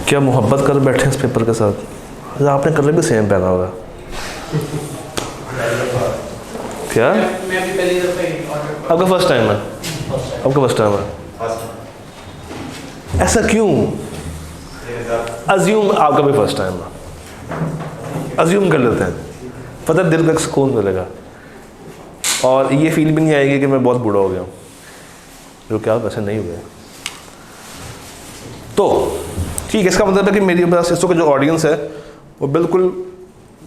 क्या मोहब्बत कर बैठे इस पेपर के साथ? अच्छा, आपने कलर भी सेम पहना होगा। क्या आपका फर्स्ट टाइम है? आपका फर्स्ट टाइम है? ऐसा क्यों? अज्यूम आपका भी फर्स्ट टाइम है, अज्यूम कर लेते हैं, पता दिल का सुकून मिलेगा और ये फील भी नहीं आएगी कि मैं बहुत बूढ़ा हो गया हूँ, जो कि आप वैसे नहीं हुए। तो ठीक है, इसका मतलब है कि मेरी पास इसका जो ऑडियंस है वो बिल्कुल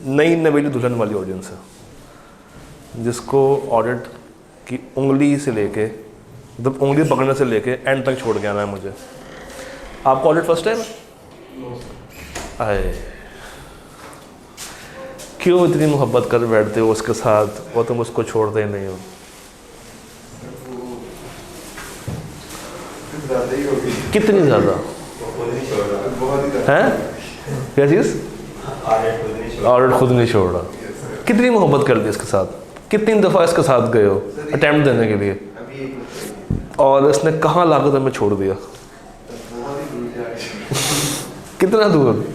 नई नवेली दुल्हन वाली ऑडियंस है, जिसको ऑडिट की उंगली से लेके, मतलब उंगली पकड़ने से लेके एंड तक छोड़ के आना है मुझे। आपको ऑडिट फर्स्ट टाइम? आए, क्यों इतनी मोहब्बत कर बैठते हो उसके साथ और तुम उसको छोड़ते ही नहीं हो? कितनी ज़्यादा हैं? क्या चीज़? ऑडिट खुद नहीं छोड़ रहा। कितनी मोहब्बत कर दी इसके साथ? कितनी दफ़ा इसके साथ गए हो अटेम्प्ट देने के लिए और इसने कहाँ लाकर तुम्हें छोड़ दिया? कितना दूर?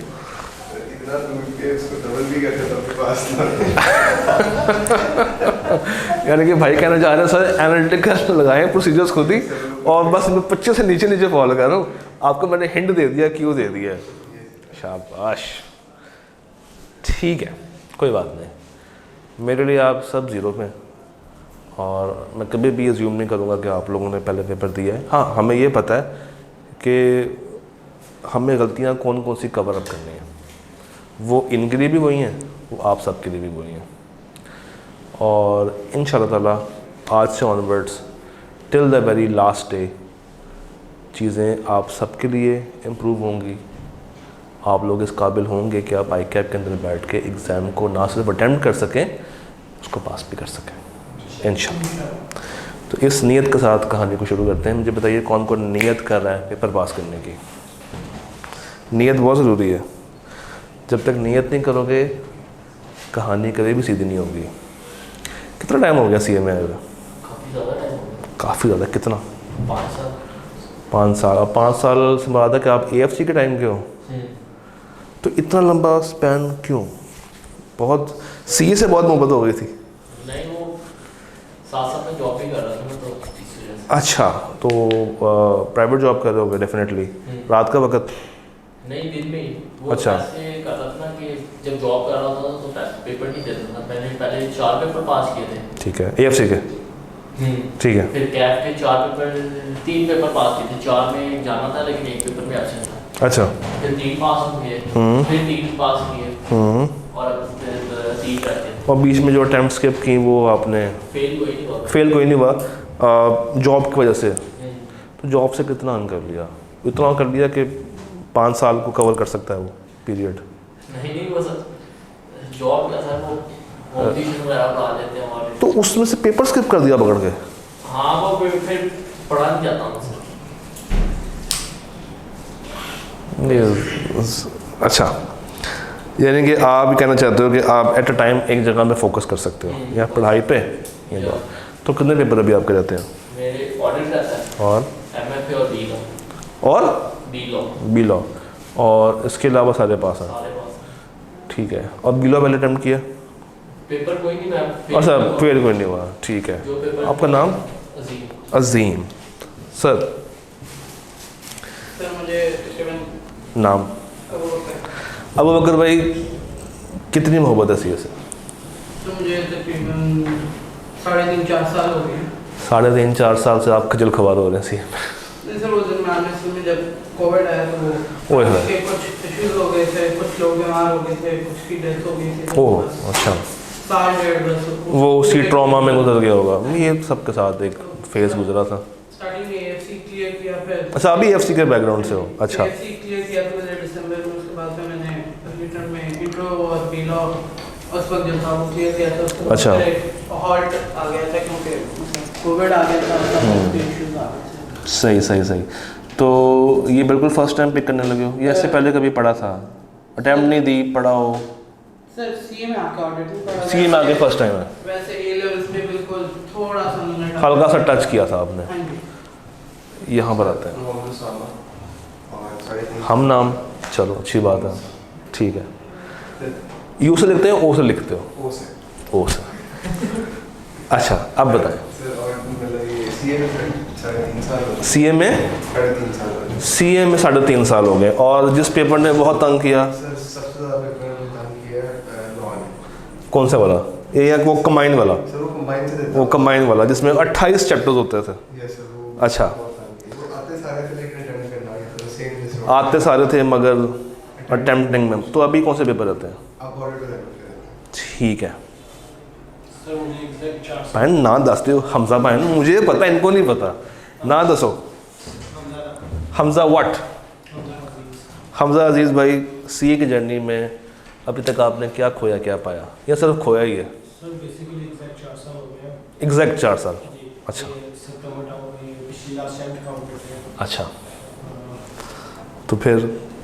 यानी कि भाई कहना चाह रहे हैं सर एनालिटिकल लगाएं प्रोसीजर्स खुद ही और बस मैं 25 से नीचे नीचे फॉलो कर रहा हूँ, आपको मैंने हिंट दे दिया, क्यों दे दिया। शाबाश, ठीक है, कोई बात नहीं, मेरे लिए आप सब ज़ीरो में, और मैं कभी भी अज्यूम नहीं करूँगा कि आप लोगों ने पहले पेपर दिया है। हाँ, हमें ये पता है कि हमें गलतियाँ कौन कौन सी कवर अप करनी है, वो इनके लिए भी वही हैं, वो आप सबके लिए भी वही हैं। और इंशाल्लाह ताला आज से onwards till the very last day चीज़ें आप सबके लिए इम्प्रूव होंगी। आप लोग इस काबिल होंगे कि आप आई कैप के अंदर बैठ के एग्ज़ाम को ना सिर्फ अटेम्प्ट कर सकें, उसको पास भी कर सकें इंशाल्लाह। तो इस नीयत के साथ कहानी को शुरू करते हैं। मुझे बताइए कौन कौन नीयत कर रहा है पेपर पास करने की? नीयत बहुत ज़रूरी है, जब तक नीयत नहीं करोगे कहानी कभी भी सीधी नहीं होगी। कितना टाइम हो गया सीए में आए हुए? काफ़ी ज़्यादा। कितना? 5 साल। 5 साल। और 5 साल से बाद कि आप एएफसी के टाइम के हो, तो इतना लंबा स्पैन क्यों? बहुत सीए से बहुत मोहब्बत हो गई थी? नहीं, वो साथ में जॉब भी कर रहा था मैं, तो अच्छा, तो प्राइवेट जॉब कर रहे होगे डेफिनेटली। रात का वक्त? नहीं, दिन में ही। वो अच्छा, ऐसे कर रहा था ना कि जब जॉब कर रहा था तो पेपर नहीं देता था। मैंने पहले 4 पेपर पास किए थे। ठीक है, एएफसी के? ठीक है। फिर कैफ के 4 पेपर, 3 पेपर पास किए थे। 4 में जाना था लेकिन 1 पेपर में एब्सेंट था। अच्छा। फिर 3 पास किए, फिर 3 पास किए और अब 3 रहते हैं। और बीच में जो अटेम्प्ट स्किप की वो आपने? फेल कोई नहीं हुआ। फेल कोई नहीं हुआ जॉब की वजह से? तो जॉब से कितना अर्न कर लिया? इतना कर लिया कि 5 साल को कवर कर सकता है वो पीरियड? नहीं, वो सर जॉब का सर वो ऑडिशन वगैरह पढ़ा लेते हैं और तो उसमें से पेपर स्किप कर दिया पकड़ के? हाँ, वो फिर पढ़ा नहीं जाता मुझसे। अच्छा, यानी कि आप कहना चाहते हो कि आप एट अ टाइम एक जगह में फोकस कर सकते हो, या पढ़ाई पे या जॉब। तो कितने पेपर अभी आपके रहते हैं? मेरे ऑडिट रहता है और एमएफए और बी लॉ। और बी लॉ, और इसके अलावा सारे पास हैं? सारे पास। ठीक है। और बी लॉ पहले अटेम्प्ट किया? पेपर कोई नहीं, मैं अच्छा, फेल कोई नहीं हुआ। ठीक है। आपका नाम? अजीम। सर? मुझे नाम? अबू बकर भाई, कितनी मोहब्बत है सीए से? तो मुझे तकरीबन 3.5-4 साल हो गए। 3.5-4 साल से आप खजल खबार हो रहे हैं सीए में? नहीं सर, वो दरमियान में जब कोविड आया तो वो कुछ इश्यूज हो गए थे, कुछ लोग बीमार हो गए थे, कुछ की डेथ हो गई थी। ओह अच्छा, साल डेढ़ बस वो उसी ट्रॉमा में गुजर गया होगा। ये सबके साथ एक फेज गुजरा था। स्टार्टिंग में एएफसी क्लियर किया, फिर अच्छा, अभी एएफसी के बैकग्राउंड से हो? अच्छा, एएफसी क्लियर किया तो मुझे दिसंबर में, उसके बाद में मैंने रिटर्न में इंट्रो और बी लॉ उस वक्त जो था वो क्लियर किया था। उसके बाद अच्छा, हॉल्ट आ गया था क्योंकि कोविड आ गया था, इश्यूज आ गए थे। सही सही सही। तो ये बिल्कुल फर्स्ट टाइम पिक करने लगे हो या इससे पहले कभी पढ़ा था? अटेम्प्ट नहीं दी, पढ़ा हो? सर सीए में आके ऑडिट नहीं पढ़ा। सीए में आके फर्स्ट टाइम है? वैसे ए लेवल्स में बिल्कुल थोड़ा सा हल्का सा टच किया था आपने। हाँ जी। यहाँ पर आते हैं हम नाम चलो अच्छी बात है, ठीक है। यू से लिखते हो, ओ से लिखते हो? ओ से। अच्छा अब बताएं। CA में 3.5 साल हो गए। और जिस पेपर ने बहुत तंग किया? कौन सा वाला? ये या वो कंबाइन वाला? वो कंबाइन वाला जिसमें 28 चैप्टर्स होते थे। अच्छा, आते सारे थे मगर अटेम्प्टिंग में। तो अभी कौन से पेपर रहते हैं? ठीक है। बहन ना दस दो, हमजा बहन, मुझे पता, इनको नहीं पता, ना दसो। हमजा व्हाट? हमजा अजीज़ भाई, CA की जर्नी में अभी तक आपने क्या खोया क्या पाया, या सिर्फ खोया ही है? सर बेसिकली एग्जैक्ट 4 साल हो गए हैं। एग्जैक्ट 4 साल? अच्छा अच्छा, तो फिर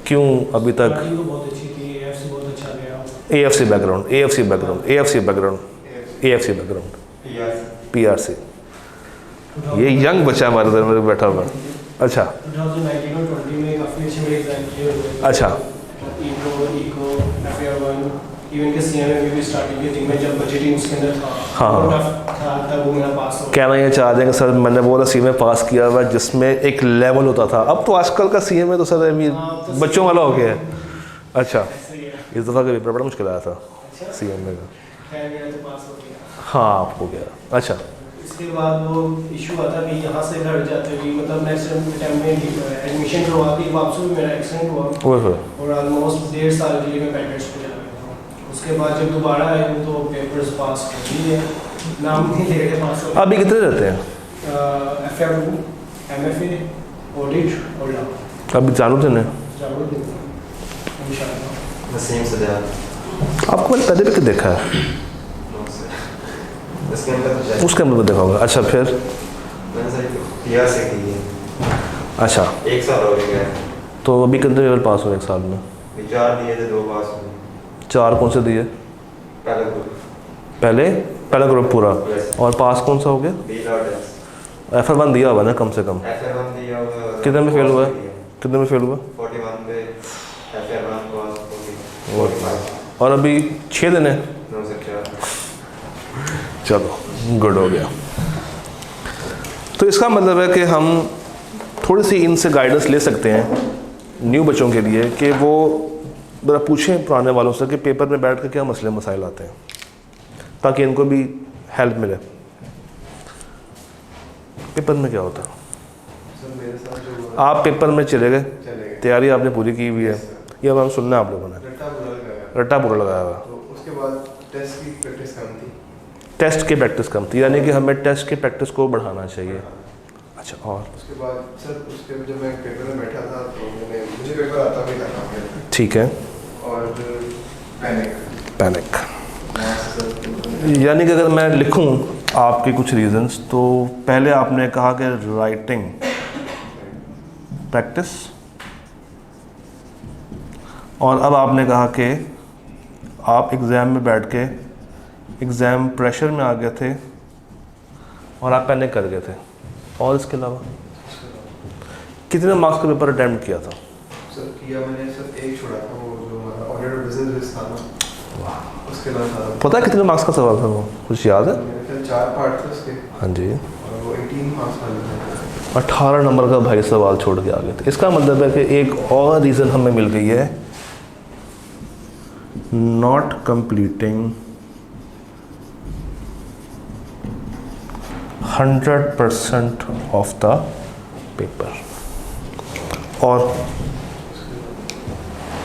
क्यों अभी तक? बहुत अच्छी थी, AFC बहुत अच्छा गया। AFC background, AFC background, AFC background, AFC background, PRC। ये यंग बच्चा हमारे इधर में बैठा हुआ। अच्छा 2019 और 20 में काफ़ी अच्छे मेरे एग्जाम किए हुए। अच्छा, इको FAR1 इवन के CMA में भी स्टार्टिंग की थी मैं, जब बजटिंग उसके अंदर था। हाँ था तब वो मेरा पास हो। कहना ये चाह रहे हैं कि सर मैंने बोला CMA पास किया हुआ जिसमें एक लेवल होता था, अब तो आजकल का CMA तो सर अभी बच्चों वाला हो गया है। अच्छा, इस दफ़ा का पेपर बड़ा मुश्किल आया था CMA का। मेरा तो पास हो गया। हाँ हो गया। अच्छा, इसके बाद वो इशू आता कि यहाँ से हट जाते हुए, मतलब नेक्स्ट टाइम में एडमिशन करवा के वापस भी मेरा एक्सीडेंट हुआ और ऑलमोस्ट 1.5 साल के लिए मैं बेड रेस्ट पे चला गया था। उसके बाद जब दोबारा आया हूँ तो पेपर्स पास कर लिए, नाम नहीं ले रहे पास। अभी कितने रहते हैं? FAR2, MFA, ऑडिट और लॉ। अभी चालू थे ना? आपको मैंने पहले भी देखा है, उसके अंदर देखा होगा। अच्छा फिर? अच्छा 1 साल हो गया। तो अभी कितने लेवल पास हुए 1 साल में? 4 दिए थे, 2 पास हुए। 4 कौन से दिए? पहला ग्रुप पूरा। और पास कौन सा हो गया? FR1 दिया होगा ना कम से कम? FR1 दिया होगा। कितने में फेल हुआ? कितने में फेल हुआ? 41 पे FR1 पास 45। और अभी 6 दिन है? 9 से 4। चलो गुड हो गया। तो इसका मतलब है कि हम थोड़ी सी इनसे गाइडेंस ले सकते हैं न्यू बच्चों के लिए कि वो ज़रा पूछें पुराने वालों से कि पेपर में बैठ कर क्या मसले मसाइल आते हैं, ताकि इनको भी हेल्प मिले। पेपर में क्या होता है? आप पेपर में चले गए, तैयारी आपने पूरी की हुई है, ये अब हम सुनना है आप लोगों ने, रट्टा पूरा लगाया हुआ। उसके बाद टेस्ट की प्रैक्टिस कम थी। टेस्ट की प्रैक्टिस कम थी, यानी कि हमें टेस्ट की प्रैक्टिस को बढ़ाना चाहिए। अच्छा, और उसके बाद सर उसके जब मैं पेपर में बैठा था तो मुझे पेपर आता भी था काफ़ी। ठीक है। और पैनिक यानी कि अगर मैं लिखूं आपके कुछ रीजंस, तो पहले आपने कहा कि राइटिंग प्रैक्टिस, और अब आपने कहा कि आप एग्ज़ाम में बैठ के एग्ज़ाम प्रेशर में आ गए थे और आप पैनिक कर गए थे। और इसके अलावा कितने मार्क्स का पेपर अटैम्प्ट किया था? सर किया मैंने सर 1 छोड़ा था, वो जो हमारा ऑडिट और बिजनेस रिस्क था ना, उसके बाद पता है कितने मार्क्स का सवाल था वो, कुछ याद है? मेरे ख्याल 4 पार्ट थे उसके। हाँ जी, और वो 18 मार्क्स वाले थे। 18 नंबर का भाई सवाल छोड़ के आ गए थे। इसका मतलब है कि एक और रीज़न हमें मिल गई है, not completing 100% of the paper. और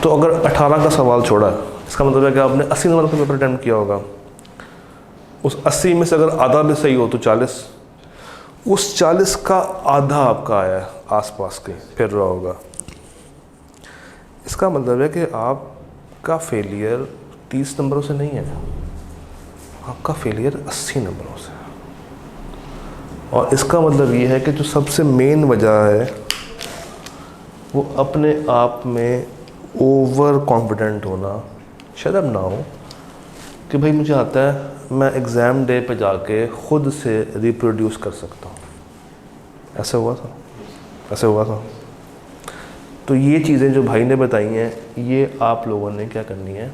तो अगर 18 का सवाल छोड़ा है, इसका मतलब है कि आपने 80 नंबर का पेपर अटेम्प्ट किया होगा। उस 80 में से अगर आधा भी सही हो तो 40, उस 40 का आधा आपका आया है, आसपास के फिर रहा होगा। इसका मतलब है कि आपका फेलियर 30 नंबरों से नहीं है, आपका फेलियर 80 नंबरों से है। और इसका मतलब ये है कि जो सबसे मेन वजह है वो अपने आप में ओवर कॉन्फिडेंट होना। शायद अब ना हो कि भाई मुझे आता है, मैं एग्ज़ाम डे पे जाके ख़ुद से रिप्रोड्यूस कर सकता हूँ। ऐसे हुआ था, ऐसे हुआ था। तो ये चीज़ें जो भाई ने बताई हैं, ये आप लोगों ने क्या करनी है,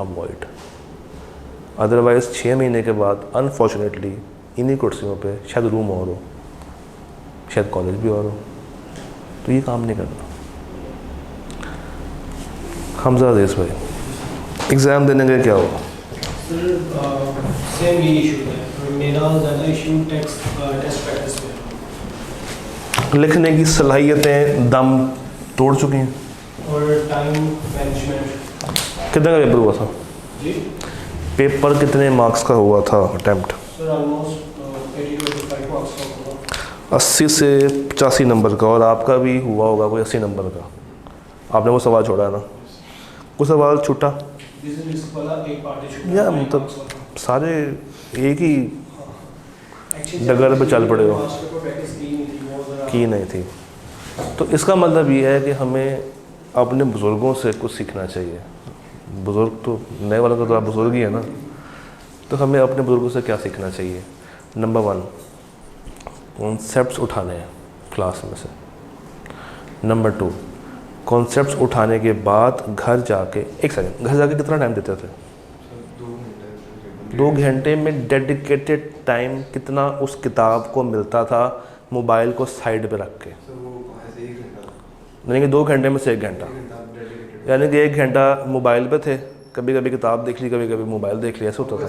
अवॉइड। अदरवाइज़ 6 महीने के बाद अनफॉर्चुनेटली इन्हीं कुर्सियों पे शायद रूम और हो, शायद कॉलेज भी और हो, तो ये काम नहीं करना। हमजा देश भाई, एग्ज़ाम देने के क्या हो? सेम ये इशू है मेरा, ज़्यादा इशू टेस्ट प्रैक्टिस में। लिखने की सलाहियतें दम तोड़ चुकी हैं। और टाइम मैनेजमेंट। कितने का पेपर हुआ था? जी पेपर कितने मार्क्स का हुआ था अटैम्प्ट? सर ऑलमोस्ट 80-85 मार्क्स का होगा। 80 से 85 नंबर का, और आपका भी हुआ होगा कोई 80 नंबर का। आपने वो सवाल छोड़ा है ना, कुछ सवाल छूटा या मतलब सारे एक ही डगर पे चल पड़े हो की नहीं थी। तो इसका मतलब ये है कि हमें अपने बुज़ुर्गों से कुछ सीखना चाहिए। बुज़ुर्ग तो नए वालों का तो आप बुज़ुर्ग ही है ना, तो हमें अपने बुज़ुर्गों से क्या सीखना चाहिए? नंबर 1, कॉन्सेप्ट्स उठाने हैं क्लास में से। नंबर 2, कॉन्सेप्ट्स उठाने के बाद घर जाके, एक सेकंड, घर जाके कितना टाइम देते थे? 2 घंटे में डेडिकेटेड टाइम कितना उस किताब को मिलता था मोबाइल को साइड पे रख के? यानी कि 2 घंटे में से 1 घंटा, यानी कि 1 घंटा मोबाइल पे थे, कभी कभी किताब देख ली, कभी कभी मोबाइल देख लिया, ऐसा होता था।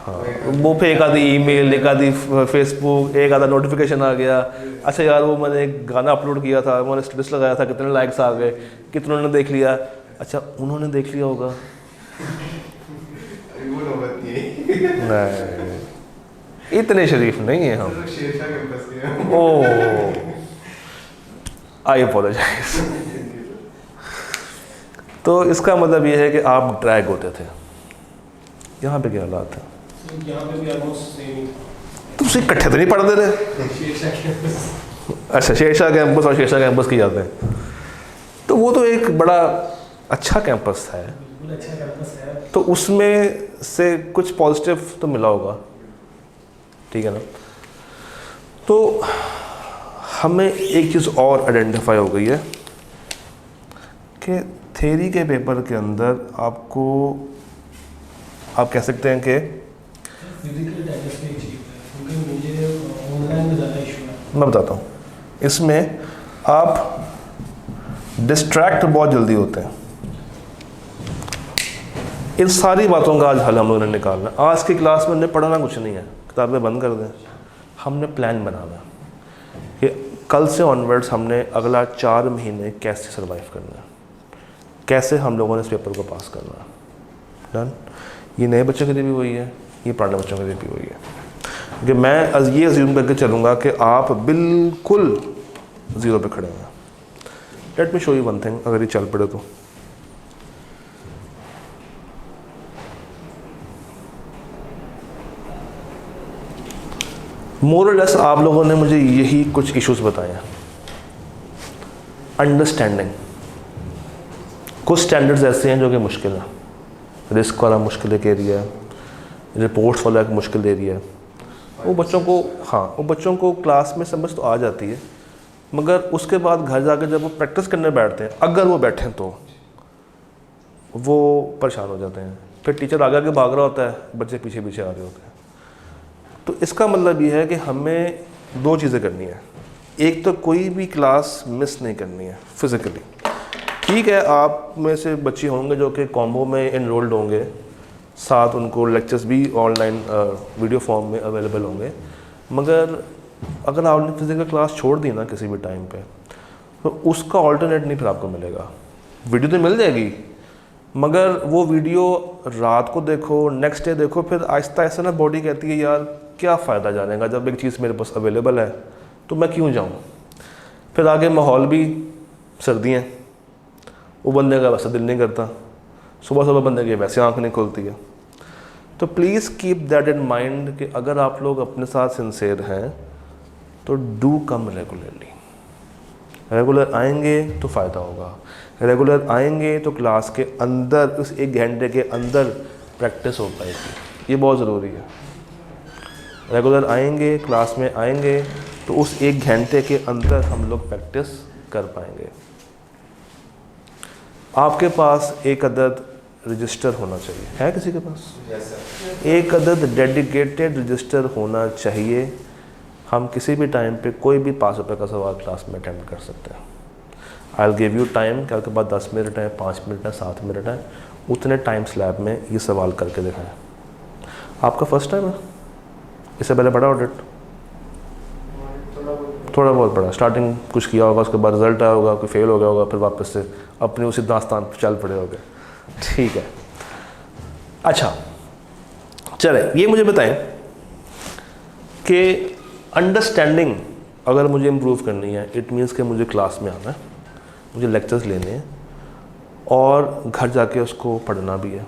हाँ, वो फिर एक आधी ईमेल, एक आधी फेसबुक, एक आधा नोटिफिकेशन आ गया। अच्छा यार वो मैंने एक गाना अपलोड किया था, मैंने स्टेटस लगाया था, कितने लाइक्स आ गए, कितनों ने देख लिया। अच्छा उन्होंने देख लिया होगा, नहीं इतने शरीफ नहीं है हम। ओह आई अपोलोजाइज। तो इसका मतलब ये है कि आप ड्रैग होते थे। यहाँ पे क्या हालात है? यहाँ पे भी ऑलमोस्ट सेम ही। तुम उसे इकट्ठे तो नहीं पढ़ते थे? अच्छा, शेरशाह कैंपस और शेरशाह कैंपस की जाते हैं, तो वो तो एक बड़ा अच्छा कैंपस है, बिल्कुल अच्छा कैंपस है। तो उसमें से कुछ पॉजिटिव तो मिला होगा, ठीक है ना? तो हमें एक चीज़ और आइडेंटिफाई हो गई है कि थ्योरी के पेपर के अंदर आपको, आप कह सकते हैं कि मैं बताता हूँ, इसमें आप डिस्ट्रैक्ट बहुत जल्दी होते हैं। इन सारी बातों का आज हल हम लोगों ने निकालना है। आज की क्लास में हमने पढ़ना कुछ नहीं है, किताबें बंद कर दें, हमने प्लान बनाना है कि कल से ऑनवर्ड्स हमने अगला 4 महीने कैसे सर्वाइव करना है, कैसे हम लोगों ने इस पेपर को पास करना है। डन? ये नए बच्चों के लिए भी वही है, ये पुराने बच्चों के लिए भी वही है कि मैं ये अज्यूम करके चलूँगा कि आप बिल्कुल 0 पे खड़े हैं। Late me show you one thing, अगर ये चल पड़े तो। मोर और लेस आप लोगों ने मुझे यही कुछ इश्यूज बताए हैं। अंडरस्टैंडिंग, कुछ स्टैंडर्ड्स ऐसे हैं जो कि मुश्किल है, रिस्क वाला मुश्किल एक एरिया है, रिपोर्ट्स वाला एक मुश्किल एरिया है। वो बच्चों को, हाँ वो बच्चों को क्लास में समझ तो आ जाती है, मगर उसके बाद घर जाकर जब वो प्रैक्टिस करने बैठते हैं, अगर वो बैठें तो वो परेशान हो जाते हैं। फिर टीचर आगे आगे भाग रहा होता है, बच्चे पीछे पीछे आ रहे होते हैं। तो इसका मतलब ये है कि हमें 2 चीज़ें करनी है। एक तो कोई भी क्लास मिस नहीं करनी है फिज़िकली। ठीक है, आप में से बच्चे होंगे जो कि कॉम्बो में इनरोल्ड होंगे, साथ उनको लेक्चर्स भी ऑनलाइन वीडियो फॉर्म में अवेलेबल होंगे, मगर अगर आपने फिज़िकल क्लास छोड़ दी ना किसी भी टाइम पे, तो उसका ऑल्टरनेट नहीं फिर आपको मिलेगा। वीडियो तो मिल जाएगी, मगर वो वीडियो रात को देखो, नेक्स्ट डे देखो, फिर आहिस्ता आहिस्ता ना बॉडी कहती है यार क्या फ़ायदा जाने का, जब एक चीज़ मेरे पास अवेलेबल है तो मैं क्यों जाऊँ। फिर आगे माहौल भी सर्दी हैं, वो बंदे का वैसे दिल नहीं करता, सुबह सुबह बंदे की वैसे आँख नहीं खुलती है। तो please keep that in mind कि अगर आप लोग अपने साथ सिंसेयर हैं तो डू कम रेगुलरली। रेगुलर आएंगे तो फ़ायदा होगा, रेगुलर आएंगे तो क्लास के अंदर उस 1 घंटे के अंदर प्रैक्टिस हो पाएगी। ये बहुत ज़रूरी है। रेगुलर आएंगे, क्लास में आएंगे, तो उस 1 घंटे के अंदर हम लोग प्रैक्टिस कर पाएंगे। आपके पास एक अदद रजिस्टर होना चाहिए, है किसी के पास? Yes sir. एक अदद डेडिकेटेड रजिस्टर होना चाहिए। हम किसी भी टाइम पे कोई भी 5 रुपये का सवाल क्लास में अटेम्प्ट कर सकते हैं। I will give you time कि आपके पास 10 मिनट है, 5 मिनट है, 7 मिनट है, उतने टाइम स्लैब में ये सवाल करके दिखाएं। आपका फर्स्ट टाइम है? इससे पहले पढ़ा ऑडिट? थोड़ा बहुत पढ़ा, स्टार्टिंग कुछ किया होगा, उसके बाद रिजल्ट आया होगा, कोई फेल हो गया होगा, फिर वापस से अपने उसी दास्तान पर चल पड़े होगे। ठीक है, अच्छा चले, ये मुझे बताएं कि अंडरस्टैंडिंग अगर मुझे इम्प्रूव करनी है, इट मीन्स कि मुझे क्लास में आना है, मुझे लेक्चर्स लेने हैं और घर जाके उसको पढ़ना भी है।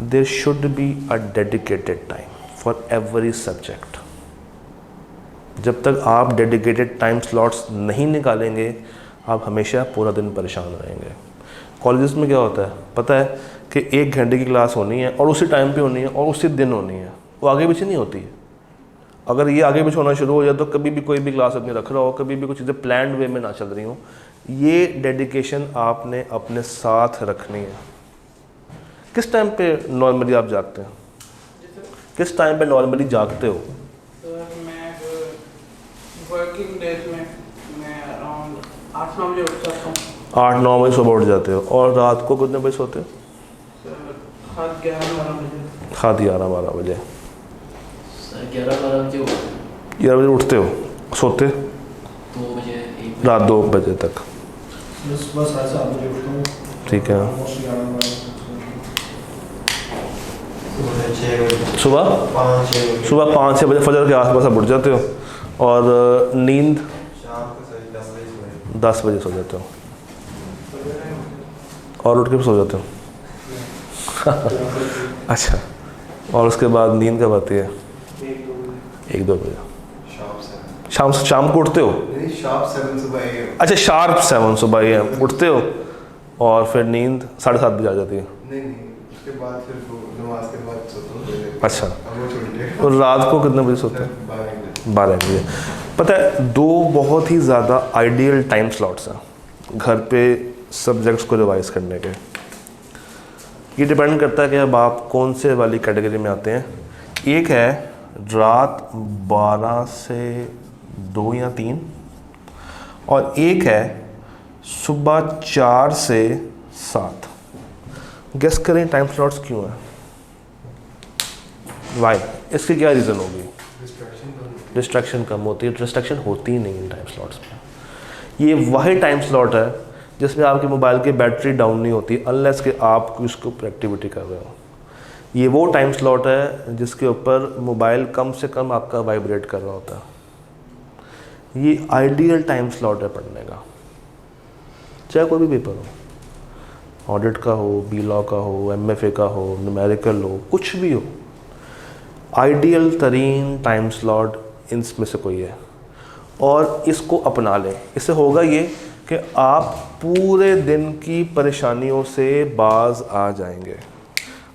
There should be a dedicated time for every subject. जब तक आप डेडिकेटेड टाइम स्लॉट्स नहीं निकालेंगे, आप हमेशा पूरा दिन परेशान रहेंगे। कॉलेजेस में क्या होता है पता है कि 1 घंटे की क्लास होनी है और उसी टाइम पे होनी है और उसी दिन होनी है, वो आगे पीछे नहीं होती है। अगर ये आगे पीछे होना शुरू हो जाए तो कभी भी कोई भी क्लास अपनी रख रहा हो, कभी भी कुछ चीज़ें प्लान्ड वे में ना चल रही हो, ये डेडिकेशन आपने अपने साथ रखनी है। किस टाइम पे नॉर्मली आप जागते हैं? किस टाइम पे नॉर्मली जागते हो? मैं वर्किंग डेज में मैं अराउंड 8-9 बजे उठ जाता हूँ। 8-9 बजे सुबह उठ जाते हो और रात को कितने बजे सोते हो? 11-12 बजे। हाँ 11-12 बजे। सर 11-12 बजे 11 बजे उठते हो, सोते 2 बजे 1 बजे। रात 2 बजे तक। सुबह 7:30 बजे उठता हूँ। ठीक है, मोस्टली 11-12 सुबह 5-6 बजे फजर के आसपास आप उठ जाते हो और नींद शाम को सही 10 बजे सोए। 10 बजे सो जाते हो और उठ के भी सो जाते हो। अच्छा, और उसके बाद नींद कब आती है? 1-2 बजे। शाम को उठते हो? नहीं, शार्प 7 सुबह AM। अच्छा, शार्प 7 सुबह AM उठते हो और फिर नींद 7:30 बजे आ जाती है। नहीं, उसके बाद फिर नमाज के बाद सोता हूँ। अच्छा, अब वो छूट गया। और रात को कितने बजे सोते हो? 12 बजे। पता है 2 बहुत ही ज़्यादा आइडियल टाइम स्लॉट्स हैं घर पे सब्जेक्ट्स को रिवाइज करने के। ये डिपेंड करता है कि अब आप कौन से वाली कैटेगरी में आते हैं। एक है रात 12 से 2 या 3 और एक है सुबह 4 से 7। गेस करें टाइम स्लॉट्स क्यों हैं? वाई? इसकी क्या रीज़न होगी? डिस्ट्रैक्शन कम होती है। डिस्ट्रैक्शन होती ही नहीं इन टाइम स्लॉट्स में। ये वही टाइम स्लॉट है जिसमें आपके मोबाइल की बैटरी डाउन नहीं होती अनलेस कि आप उसको एक्टिविटी कर रहे हो। ये वो टाइम स्लॉट है जिसके ऊपर मोबाइल कम से कम आपका वाइब्रेट कर रहा होता है। ये आइडियल टाइम स्लॉट है पढ़ने का, चाहे कोई भी पेपर हो, ऑडिट का हो, बी लॉ का हो, MFA का हो, न्यूमेरिकल हो, कुछ भी हो। आइडियल तरीन टाइम स्लॉट इनमें से कोई है और इसको अपना लें। इससे होगा ये कि आप पूरे दिन की परेशानियों से बाज आ जाएंगे।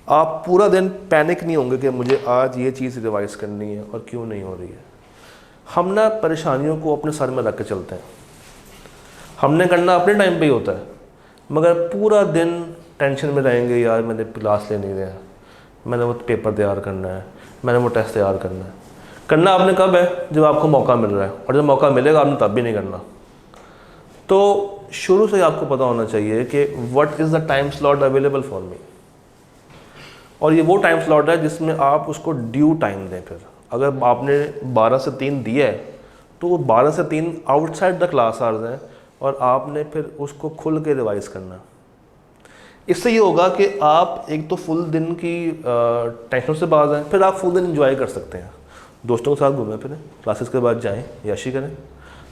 आप पूरा दिन पैनिक नहीं होंगे कि मुझे आज ये चीज़ रिवाइज करनी है और क्यों नहीं हो रही है। हम ना परेशानियों को अपने सर में रख के चलते हैं। हमने करना अपने टाइम पे ही होता है, मगर पूरा दिन टेंशन में रहेंगे, यार मैंने क्लास ले नहीं रहा, मैंने वो पेपर तैयार करना है, मैंने वो टेस्ट तैयार करना है। करना आपने कब है? जब आपको मौका मिल रहा है, और जब मौका मिलेगा आपने तब भी नहीं करना। तो शुरू से आपको पता होना चाहिए कि what is the time slot available for me, और ये वो टाइम स्लॉट है जिसमें आप उसको ड्यू टाइम दें। फिर अगर आपने 12 से 3 दिया है तो वो 12 से 3 आउटसाइड द क्लास आवर्स हैं और आपने फिर उसको खुल के रिवाइज़ करना। इससे ये होगा कि आप एक तो फुल दिन की टेंशन से बाज हैं, फिर आप फुल दिन एंजॉय कर सकते हैं, दोस्तों के साथ घूमें फिरें, क्लासेस के बाद जाएं, याशी करें।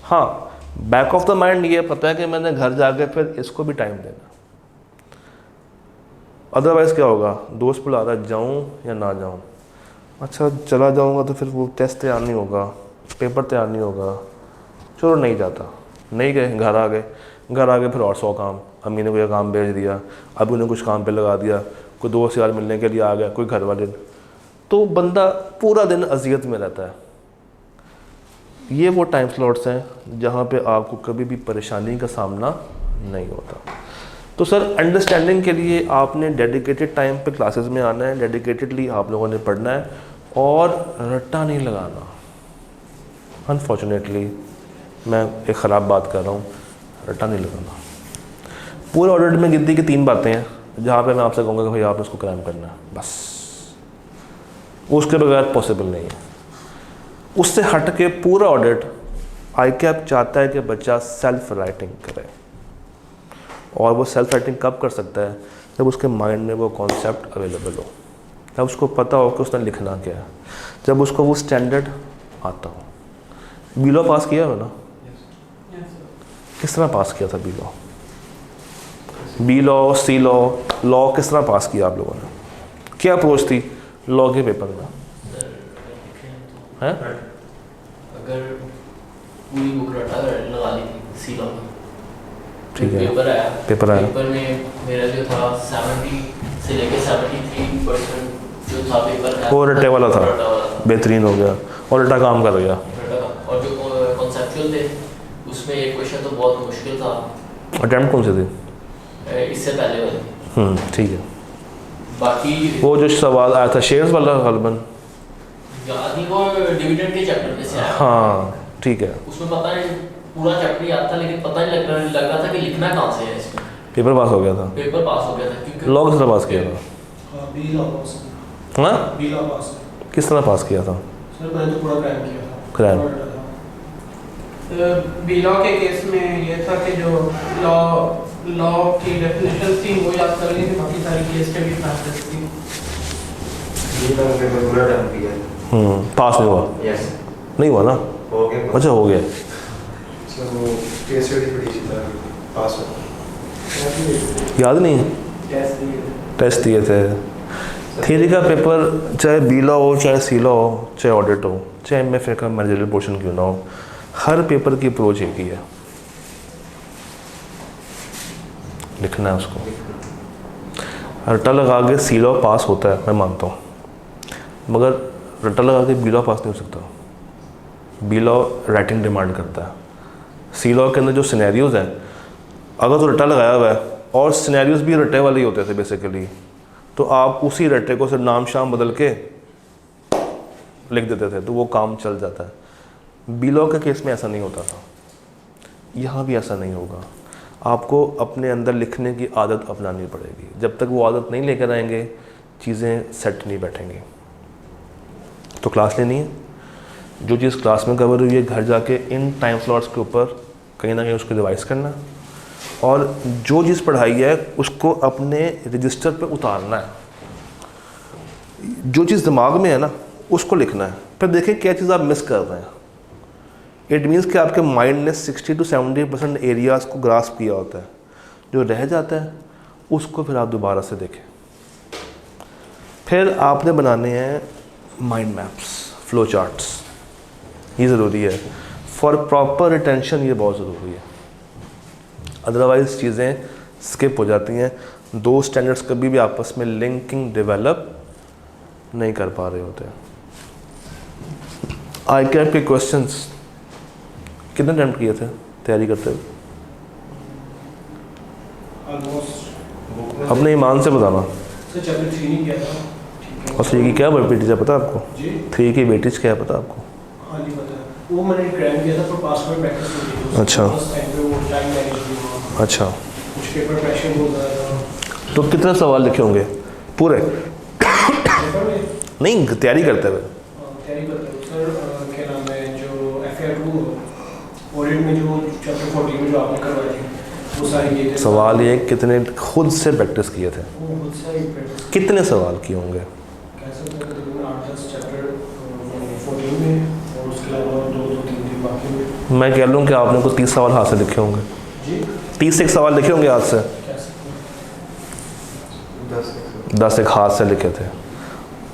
हाँ, बैक ऑफ द माइंड ये पता है कि मैंने घर जाके फिर इसको भी टाइम देना। अदरवाइज़ क्या होगा? दोस्त बुला रहा है, जाऊँ या ना जाऊँ? अच्छा चला जाऊँगा तो फिर वो टेस्ट तैयार नहीं होगा, पेपर तैयार नहीं होगा, चलो नहीं जाता। नहीं गए, घर आ गए, घर आ गए फिर और 100 काम, अम्मी ने कोई काम भेज दिया, अभी उन्हें कुछ काम पे लगा दिया, कोई दोस्त यार मिलने के लिए आ गया, कोई घर वाले, तो बंदा पूरा दिन अजियत में रहता है। ये वो टाइम स्लॉट्स हैं जहाँ पे आपको कभी भी परेशानी का सामना नहीं होता। तो सर अंडरस्टैंडिंग के लिए आपने डेडिकेटेड टाइम पे क्लासेस में आना है, डेडिकेटेडली आप लोगों ने पढ़ना है और रट्टा नहीं लगाना। अनफॉर्चुनेटली मैं एक ख़राब बात कर रहा हूँ, रट्टा नहीं लगाना। पूरे ऑडिट में गिनती की 3 बातें हैं जहाँ पे मैं आपसे कहूँगा कि भाई आपने इसको क्रैम करना है, बस उसके बगैर पॉसिबल नहीं है। उससे हट के पूरा ऑडिट ICAP चाहता है कि बच्चा सेल्फ राइटिंग करे। और वो सेल्फ राइटिंग कब कर सकता है? जब उसके माइंड में वो कॉन्सेप्ट अवेलेबल हो, जब उसको पता हो कि उसने लिखना क्या है, जब उसको वो स्टैंडर्ड आता हो। बीलो पास किया है ना? किस तरह पास किया था बीलो? बीलो, सी लॉ किस तरह पास किया आप लोगों ने? क्या अप्रोच थी लॉ के पेपर में? हैं? अगर पूरी बुक रटा लगा ली थी सी लॉ की, ठीक है, पेपर आया पेपर में मेरा जो था 70 से लेके 73% जो था पेपर का वो रट्टे वाला था, बेहतरीन हो गया और रट्टा काम कर गया। और जो कॉन्सेप्चुअल थे उसमें एक क्वेश्चन तो बहुत मुश्किल था। अटेम्प्ट कौन से थे? इससे पहले वाले। ठीक है। बाकी वो जो सवाल आया था शेयर्स वाला गलबन, याद नहीं, वो डिविडेंड के चैप्टर में से आया। हाँ ठीक है। उसमें पता नहीं पूरा चैप्टर याद था, लेकिन पता नहीं लग रहा था कि लिखना कहाँ से है इसमें। पेपर पास हो गया था। पेपर पास हो गया था क्योंकि लॉ किस तरह पास किया था? बी लॉ पास। हाँ, बी लॉ पास। किस तरह पास किया था? सर मैंने तो पूरा क्रैम किया था। क्रैम। बी लॉ के केस में ये था कि जो लॉ की डेफिनेशन थी वो याद कर ली थी, बाकी सारी केस के भी प्रैक्टिस थी। ये मैंने पेपर पूरा टाइम किया। पास नहीं हुआ? यस। नहीं हुआ ना? हो गया। अच्छा हो गया। अच्छा वो केस स्टडी पढ़ी थी था, पास हो। याद नहीं? टेस्ट दिए थे। थियरी का पेपर चाहे बी लॉ हो, चाहे सी लॉ हो, चाहे ऑडिट हो, चाहे MFA का मैनेजरियल पोर्शन क्यों ना हो, हर पेपर की अप्रोच एक ही है, लिखना है उसको। रट्टा लगा के सी लॉ पास होता है, मैं मानता हूँ, मगर रट्टा लगा के बी लॉ पास नहीं हो सकता। बी लॉ राइटिंग डिमांड करता है। सी लॉ के अंदर जो सिनेरियोज़ हैं, अगर तो रट्टा लगाया हुआ है और सिनेरियोज़ भी रट्टे वाले ही होते थे बेसिकली, तो आप उसी रट्टे को सिर्फ नाम शाम बदल के लिख देते थे तो वो काम चल जाता है। बी लॉ के केस में ऐसा नहीं होता था, यहाँ भी ऐसा नहीं होगा। आपको अपने अंदर लिखने की आदत अपनानी पड़ेगी। जब तक वो आदत नहीं लेकर आएंगे चीज़ें सेट नहीं बैठेंगी। तो क्लास लेनी है, जो चीज़ क्लास में कवर हुई है घर जाके इन टाइम स्लॉट्स के ऊपर कहीं ना कहीं उसको रिवाइज करना है, और जो चीज़ पढ़ाई है उसको अपने रजिस्टर पे उतारना है। जो चीज़ दिमाग में है ना उसको लिखना है, फिर देखें क्या चीज़ आप मिस कर रहे हैं। इट मीन्स कि आपके माइंड ने 60 to 70% एरियाज़ को ग्रास्प किया होता है, जो रह जाता है उसको फिर आप दोबारा से देखें। फिर आपने बनाने हैं माइंड मैप्स, फ्लो चार्ट्स, ये ज़रूरी है फॉर प्रॉपर रिटेंशन, ये बहुत ज़रूरी है। अदरवाइज़ चीज़ें स्किप हो जाती हैं। दो स्टैंडर्ड्स कभी भी आपस में लिंकिंग डेवलप नहीं कर पा रहे होते। ICAP के क्वेश्चंस कितने अटेम्प्ट किए थे तैयारी करते हुए? ऑलमोस्ट अपने ईमान से बताना। सर चैप्टर 3 नहीं किया था। ठीक है। और 3 की क्या वेटेज है पता आपको? जी 3 की वेटेज क्या है पता आपको? हाँ जी पता है, वो मैंने क्रैम किया था पर पास में प्रैक्टिस नहीं की। अच्छा। उस टाइम पे वो टाइम मैनेज भी हुआ, अच्छा, कुछ पेपर प्रेशर हो रहा था। तो कितने सवाल लिखे होंगे पूरे? पेपर में नहीं, तैयारी करते हुए। तैयारी करते हो सर, क्या नाम है जो FR2 ऑडिट में जो चैप्टर 14 में जो आपने करवाई थी वो सारी ये थे। सवाल ये कितने खुद से प्रैक्टिस किए थे? वो खुद से ही प्रैक्टिस कितने सवाल किए होंगे? कह सकते हैं तकरीबन 8-10 चैप्टर 14 में, और उसके अलावा 2-3 बाकी में। मैं कह लूँ कि आपने को 30 सवाल हाथ से लिखे होंगे। जी 30 एक सवाल लिखे होंगे हाथ से, कह सकते हैं। 10 10 एक हाथ से लिखे थे,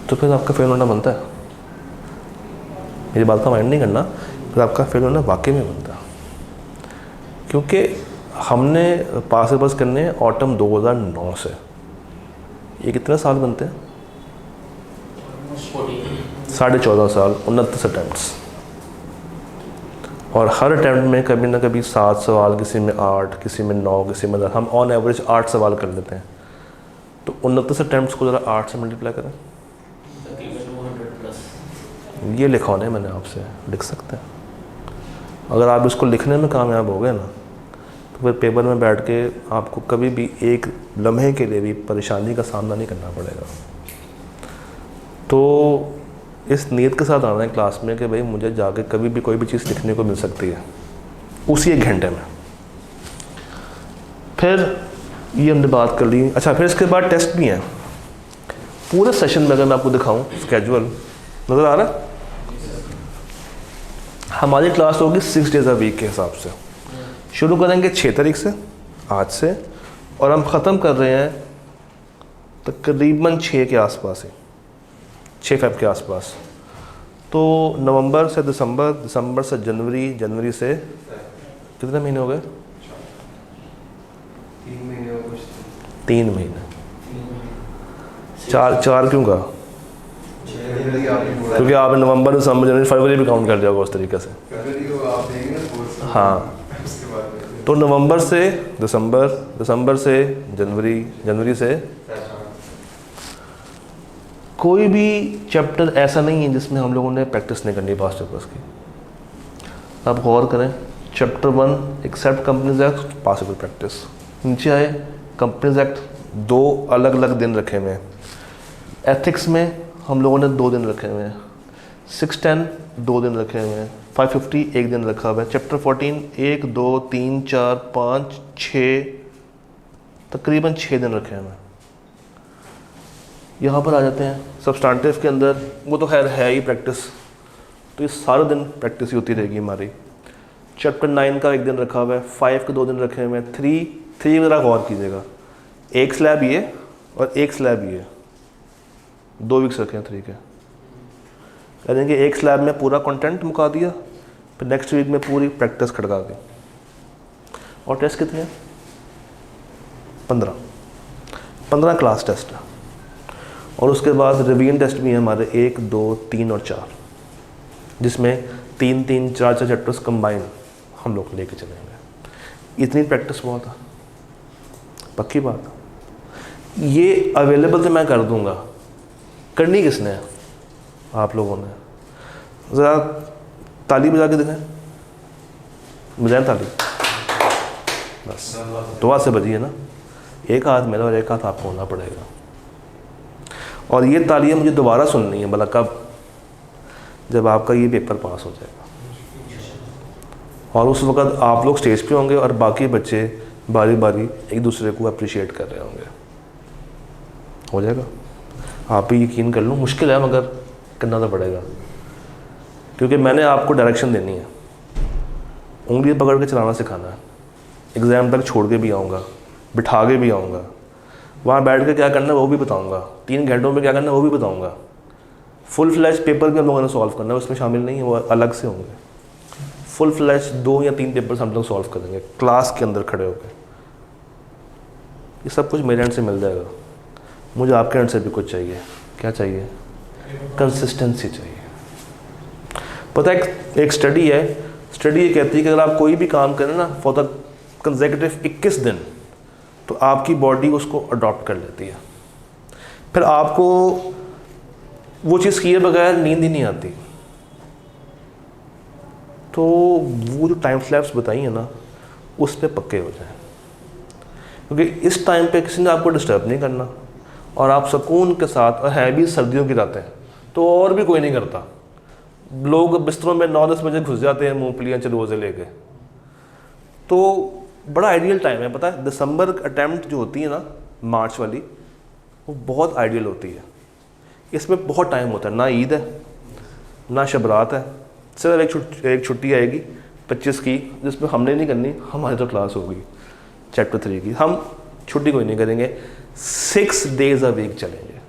तो फिर आपका फेल होना बनता है। मेरी बात का माइंड नहीं करना, फिर आपका फेल होना वाकई में बनता है। क्योंकि हमने पास बस करने हैं ऑटम 2009 से, ये कितने साल बनते हैं? 14 14.5 साल, 29 अटेम्प्ट्स। और हर अटैम्प्ट में कभी ना कभी 7 सवाल, किसी में 8, किसी में 9, किसी में 10, हम ऑन एवरेज 8 सवाल कर लेते हैं। तो 29 अटैम्प्ट्स को ज़रा 8 से मल्टीप्लाई करें। तकरीबन 200+। ये लिखवाना है मैंने आपसे, लिख सकते हैं। अगर आप इसको लिखने में कामयाब हो गए ना, तो फिर पेपर में बैठ के आपको कभी भी एक लम्हे के लिए भी परेशानी का सामना नहीं करना पड़ेगा। तो इस नीयत के साथ आना है क्लास में कि भाई मुझे जाके कभी भी कोई भी चीज़ लिखने को मिल सकती है उसी 1 घंटे में। फिर ये हमने बात कर ली। अच्छा, फिर इसके बाद टेस्ट भी हैं पूरे सेशन में। अगर मैं आपको दिखाऊं स्केजुअल नज़र आ रहा है? हमारी क्लास होगी 6 डेज़ अ वीक के हिसाब से। शुरू करेंगे 6 तारीख से, आज से, और हम ख़त्म कर रहे हैं तकरीबन 6 के आसपास ही, 6 फ़रवरी के आसपास। तो नवंबर से दिसंबर, दिसंबर से जनवरी, जनवरी से कितने महीने हो गए? 3 महीने और कुछ 3 महीने। 4 क्यों कहा? क्योंकि आपने नवंबर, दिसंबर, जनवरी, फरवरी भी काउंट कर दिया होगा उस तरीके से। हाँ, तो नवंबर से दिसंबर, दिसंबर से जनवरी, जनवरी से कोई भी चैप्टर ऐसा नहीं है जिसमें हम लोगों ने प्रैक्टिस नहीं करनी पास्ट पेपर्स की। आप गौर करें, chapter 1 except companies act past paper practice. नीचे आए कंपनीज एक्ट 2 अलग अलग दिन रखे हुए हैं। एथिक्स में हम लोगों ने 2 दिन रखे हुए हैं। 610 2 दिन रखे हुए हैं। 550 1 दिन रखा हुआ है। चैप्टर 14 1 2 3 4 5 6 तकरीबन 6 दिन रखे हुए हैं। यहाँ पर आ जाते हैं सब्सटेंटिव के अंदर, वो तो खैर है ही प्रैक्टिस, तो ये सारे दिन प्रैक्टिस ही होती रहेगी हमारी। चैप्टर 9 का 1 दिन रखा हुआ है। 5 के 2 दिन रखे हुए हैं। 3 ज़रा गौर कीजिएगा, 1 स्लैब ये और 1 स्लैब ये, 2 वीक्स रखे हैं 3 के। कह देंगे 1 स्लैब में पूरा कंटेंट मुका दिया, फिर नेक्स्ट वीक में पूरी प्रैक्टिस खड़का दी। और टेस्ट कितने हैं? 15 क्लास टेस्ट है। और उसके बाद रिवीजन टेस्ट भी हैं हमारे 1 2 3 और 4, जिसमें 3 4 चैप्टर्स कंबाइन हम लोग लेके चलेंगे। इतनी प्रैक्टिस बहुत है, पक्की बात। ये अवेलेबल तो मैं कर दूंगा, करनी किसने है? आप लोगों ने। ज़रा ताली बजा के दिखाएं, बजाएं ताली, बस दुआ से बजी है ना। एक हाथ मेरा और एक हाथ आपको होना पड़ेगा। और ये तालियां मुझे दोबारा सुननी है, भला कब? जब आपका ये पेपर पास हो जाएगा और उस वक़्त आप लोग स्टेज पे होंगे और बाकी बच्चे बारी बारी एक दूसरे को अप्रिशिएट कर रहे होंगे। हो जाएगा, आप भी यकीन कर लो। मुश्किल है मगर करना तो पड़ेगा, क्योंकि मैंने आपको डायरेक्शन देनी है, उंगली पकड़ के चलाना सिखाना है। एग्ज़ाम तक छोड़ के भी आऊँगा, बिठा के भी आऊँगा, वहाँ बैठ के क्या करना है वो भी बताऊँगा, 3 घंटों में क्या करना है वो भी बताऊँगा। फुल फ्लैश पेपर भी हम लोगों ने सॉल्व करना है, उसमें शामिल नहीं है, वो अलग से होंगे। फुल फ्लैश 2 या 3 पेपर्स हम लोग सॉल्व करेंगे क्लास के अंदर खड़े होकर। ये सब कुछ मेरे एंड से मिल जाएगा। मुझे आपके एंड से भी कुछ चाहिए। क्या चाहिए? कंसिस्टेंसी चाहिए। पता है एक स्टडी है, स्टडी ये कहती है कि अगर आप कोई भी काम करें ना फॉर द कंसेक्यूटिव 21 दिन, तो आपकी बॉडी उसको अडॉप्ट कर लेती है। फिर आपको वो चीज़ किए बगैर नींद ही नहीं आती। तो वो जो टाइम स्लैब्स बताई है ना, उस पर पक्के हो जाएं, क्योंकि इस टाइम पे किसी ने आपको डिस्टर्ब नहीं करना और आप सुकून के साथ, और है भी सर्दियों की रातें तो और भी कोई नहीं करता। लोग बिस्तरों में 9-10 बजे घुस जाते हैं मूंगफलियाँ चलोज़े लेके। तो बड़ा आइडियल टाइम है। पता है दिसंबर अटैम्प्ट जो होती है ना, मार्च वाली, वो बहुत आइडियल होती है। इसमें बहुत टाइम होता है, ना ईद है ना शबरात है, सिर्फ एक छुट्टी आएगी 25 की, जिसमें हमने नहीं करनी, हमारी तो क्लास होगी चैप्टर 3 की। हम छुट्टी कोई नहीं करेंगे, 6 डेज़ अ वीक चलेंगे।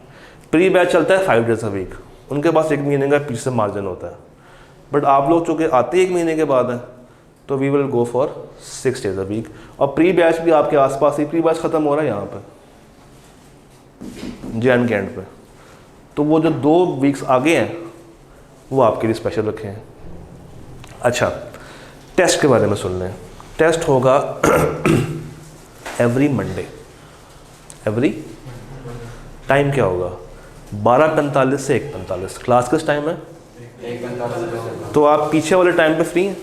प्री बैच चलता है 5 डेज़ अ वीक, उनके पास 1 महीने का पीछे से मार्जिन होता है। बट आप लोग चूँकि आते 1 महीने के बाद हैं, तो we will go for 6 days a week. और प्री बैच भी आपके आसपास ही, प्री बैच ख़त्म हो रहा है यहाँ पर जैन के एंड पे। तो वो जो 2 वीक्स आगे हैं वो आपके लिए स्पेशल रखे हैं। अच्छा, टेस्ट के बारे में सुन लें। टेस्ट होगा एवरी मंडे। एवरी टाइम क्या होगा? 12:45 से 1:45। क्लास किस टाइम है? 1:45। तो आप पीछे वाले टाइम पे फ्री हैं?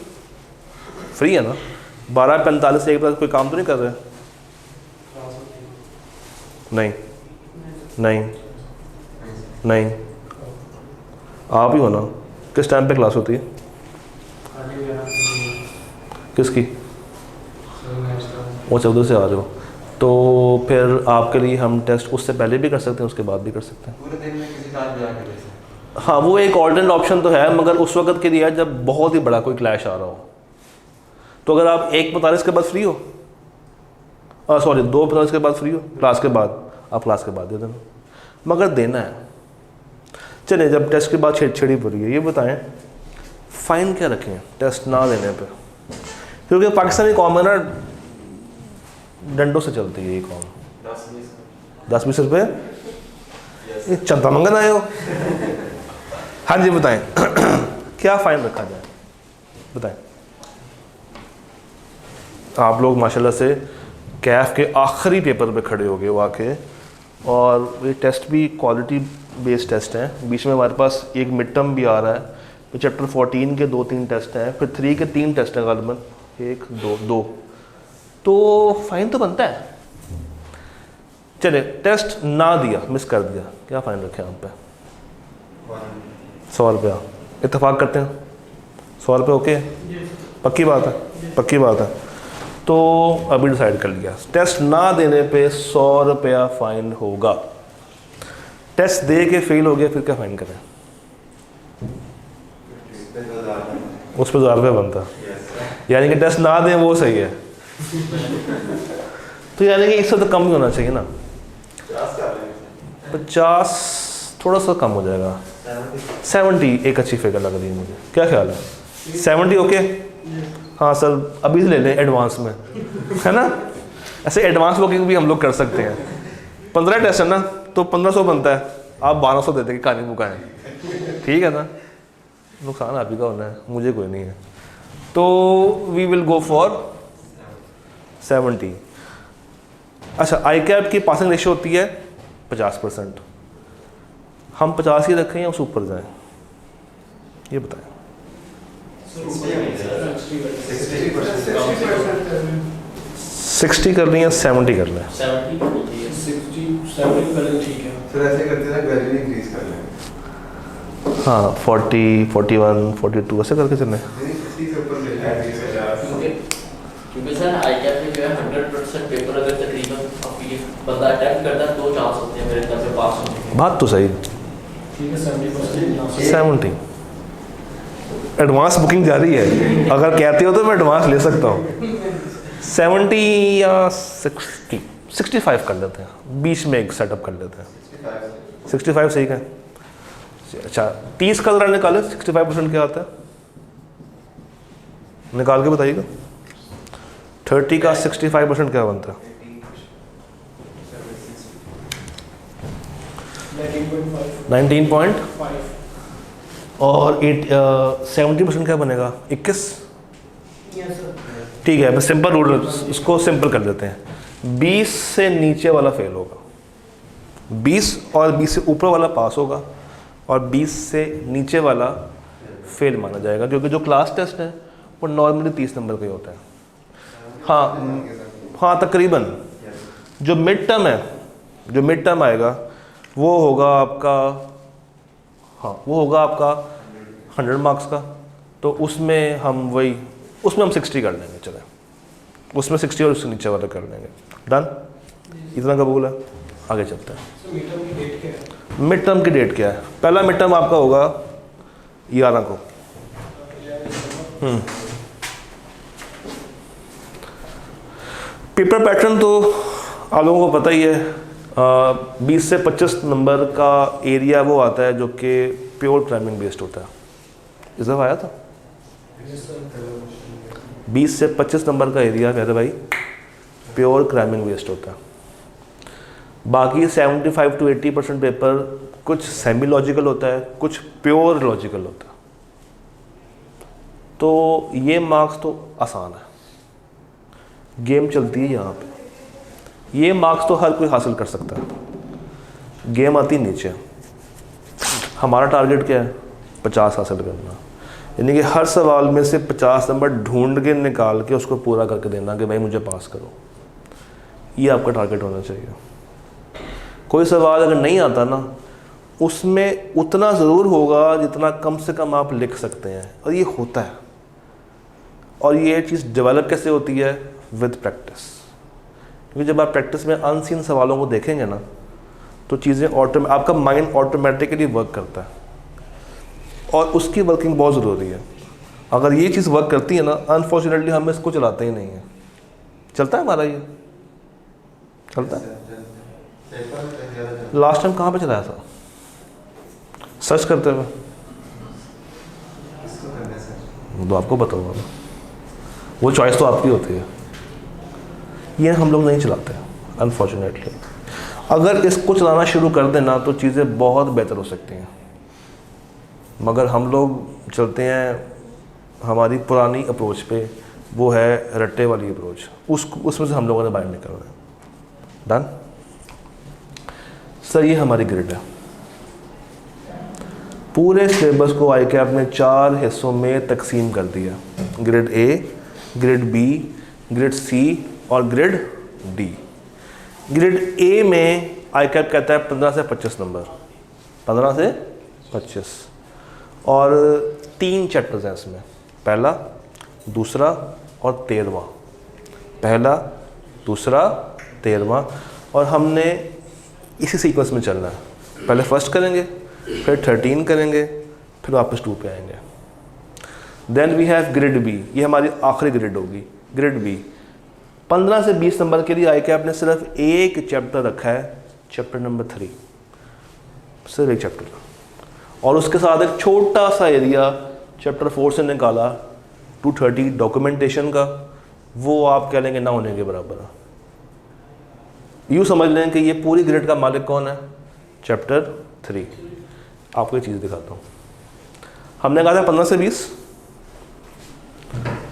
फ्री है ना? 12:45 से 1:45 कोई काम तो नहीं कर रहे? नहीं नहीं नहीं, आप ही हो ना। किस टाइम पे क्लास होती है? किसकी? वो 14 से आ रहे हो, तो फिर आपके लिए हम टेस्ट उससे पहले भी कर सकते हैं, उसके बाद भी कर सकते हैं। पूरे दिन में किसी टाइम भी आके दे सकते हैं। हाँ, वो एक ऑल्टरनेट ऑप्शन तो है, मगर उस वक्त के लिए है जब बहुत ही बड़ा कोई क्लैश आ रहा हो। तो अगर आप 1:45 के बाद फ्री हो, सॉरी 2:45 के बाद फ्री हो, क्लास के बाद, आप क्लास के बाद दे देना, मगर देना है। चलिए, जब टेस्ट के बाद छेड़छेड़ी पूरी है, ये बताएं फ़ाइन क्या रखें टेस्ट ना देने पे? क्योंकि पाकिस्तानी कौम है ना, डंडों से चलती है ये कौम। 10-20 रुपये ये चंदा मंगन आए हो। हाँ जी, बताएं क्या फ़ाइन रखा जाए, बताएं। आप लोग माशाल्लाह से कैफ के आखिरी पेपर पे खड़े हो गए वो आके, और ये टेस्ट भी क्वालिटी बेस्ड टेस्ट हैं। बीच में हमारे पास एक मिड टर्म भी आ रहा है, फिर चैप्टर 14 के 2-3 टेस्ट हैं, फिर 3 के 3 टेस्ट हैं गालिबन, 1-2, तो फ़ाइन तो बनता है। चले, टेस्ट ना दिया, मिस कर दिया, क्या फ़ाइन रखें आप पे? 100 रुपया। इत्तेफाक करते हैं 100 रुपये? ओके, पक्की बात है? पक्की बात है। तो अभी डिसाइड कर लिया, टेस्ट ना देने पे 100 रुपया फ़ाइन होगा। टेस्ट दे के फेल हो गया, फिर क्या फ़ाइन करें? उस पर 1000 रुपये बनता, यानी कि टेस्ट ना दें वो सही है। तो यानी कि इससे तो कम ही होना चाहिए ना। 50 थोड़ा सा कम हो जाएगा। 70 एक अच्छी फिगर लग रही है मुझे, क्या ख्याल है? 70 ओके? हाँ सर, अभी से ले लें एडवांस में, है ना? ऐसे एडवांस बुकिंग भी हम लोग कर सकते हैं। 15 टेस्ट है ना, तो 1500 बनता है, आप 1200 दे देंगे, कहानी मुकाएं, ठीक है ना? नुकसान आप ही का होना है, मुझे कोई नहीं है। तो वी विल गो फॉर 70। अच्छा, आई कैप की पासिंग रेशियो होती है 50%। हम 50 ही रखें या उस ऊपर जाएं, ये बताएं। 60 कर लें या 70 कर लें? 70 होती है। 60-70 करें, ठीक है। फिर ऐसे करते हैं, ग्रेजुअली इंक्रीज कर लेंगे। हाँ, 40, 41, 42 ऐसे करके चलें। 60 से ऊपर ले लेंगे। क्योंकि सर आई कैप में जो है 100% पेपर अगर तकरीबन अब ये बंदा अटेम्प्ट करता है तो चांस होते हैं मेरे तरफ से पास होने के। बात तो सही। ठीक है, 70%। 70 एडवांस बुकिंग जारी है, अगर कहते हो तो मैं एडवांस ले सकता हूँ। 70 या 65 कर लेते हैं, बीच में एक सेटअप कर लेते हैं। 65 सही है। अच्छा, 30 का जरा निकाले, 65% क्या आता है? निकाल के बताइएगा। 30 का 65% क्या बनता है? 19.5। और 70% क्या बनेगा? 21। ठीक है, मैं सिंपल रूल इसको सिंपल कर देते हैं। 20 से नीचे वाला फेल होगा, 20 और 20 से ऊपर वाला पास होगा, और 20 से नीचे वाला फेल माना जाएगा, क्योंकि जो क्लास टेस्ट है वो नॉर्मली 30 नंबर का ही होता है। हाँ तकरीबन। जो मिड टर्म है, जो मिड टर्म आएगा वो होगा आपका, हाँ वो होगा आपका 100 मार्क्स का, तो उसमें हम 60 कर लेंगे। चले, उसमें 60 और उससे नीचे वाला कर लेंगे। डन, इतना कबूल है? आगे चलते हैं। मिड टर्म की डेट क्या है? पहला मिड टर्म आपका होगा 11 को। पेपर पैटर्न तो आप लोगों को पता ही है। 20 से 25 नंबर का एरिया वो आता है जो कि प्योर क्राइमिंग बेस्ड होता है। इस दफ़ा आया था 20 से 25 नंबर का एरिया मेरे भाई प्योर क्राइमिंग बेस्ड होता है। बाकी 75 to 80% पेपर कुछ सेमी लॉजिकल होता है, कुछ प्योर लॉजिकल होता है। तो ये मार्क्स तो आसान है, गेम चलती है यहाँ पे। ये मार्क्स तो हर कोई हासिल कर सकता है, गेम आती नीचे। हमारा टारगेट क्या है? 50 हासिल करना, यानी कि हर सवाल में से 50 नंबर ढूंढ के निकाल के उसको पूरा करके देना कि भाई मुझे पास करो। ये आपका टारगेट होना चाहिए। कोई सवाल अगर नहीं आता ना, उसमें उतना ज़रूर होगा जितना कम से कम आप लिख सकते हैं, और ये होता है। और ये चीज़ डेवलप कैसे होती है? With practice. क्योंकि जब आप प्रैक्टिस में अनसीन सवालों को देखेंगे ना, तो चीज़ें आपका माइंड ऑटोमेटिकली वर्क करता है, और उसकी वर्किंग बहुत ज़रूरी है। अगर ये चीज़ वर्क करती है ना, अनफॉर्चुनेटली हम इसको चलाते ही नहीं हैं। चलता है हमारा ये? चलता है? लास्ट टाइम कहाँ पे चलाया था? सर्च करते हुए? तो आपको बताऊँगा मैं, वो चॉइस तो आपकी होती है। ये हम लोग नहीं चलाते अनफॉर्चुनेटली। अगर इसको चलाना शुरू कर देना तो चीज़ें बहुत बेहतर हो सकती हैं, मगर हम लोग चलते हैं हमारी पुरानी अप्रोच पे, वो है रट्टे वाली अप्रोच। उसमें से हम लोगों ने बाहर निकलना है। डन सर, ये हमारी ग्रिड है। पूरे सिलेबस को ICAP ने 4 हिस्सों में तकसीम कर दिया। Grid A, grid B, grid C और ग्रिड D। ग्रिड A में ICAP कहता है 15 से 25 नंबर, 15 से 25, और 3 चैप्टर्स हैं इसमें, पहला, दूसरा और 13वां। पहला, दूसरा, 13वां, और हमने इसी सीक्वेंस में चलना है। पहले फर्स्ट करेंगे, फिर 13 करेंगे, फिर वापस 2 पे आएंगे। Then we have grid B, ये हमारी आखिरी ग्रिड होगी। ग्रिड B 15 से 20 नंबर के लिए ICAP ने सिर्फ एक चैप्टर रखा है, चैप्टर नंबर 3, सिर्फ एक चैप्टर, और उसके साथ एक छोटा सा एरिया चैप्टर 4 से निकाला 230 डॉक्यूमेंटेशन का। वो आप कह लेंगे ना होने के बराबर है। यूँ समझ लें कि ये पूरी ग्रिड का मालिक कौन है? चैप्टर 3। आपको एक चीज़ दिखाता हूँ। हमने कहा था 15 से 20,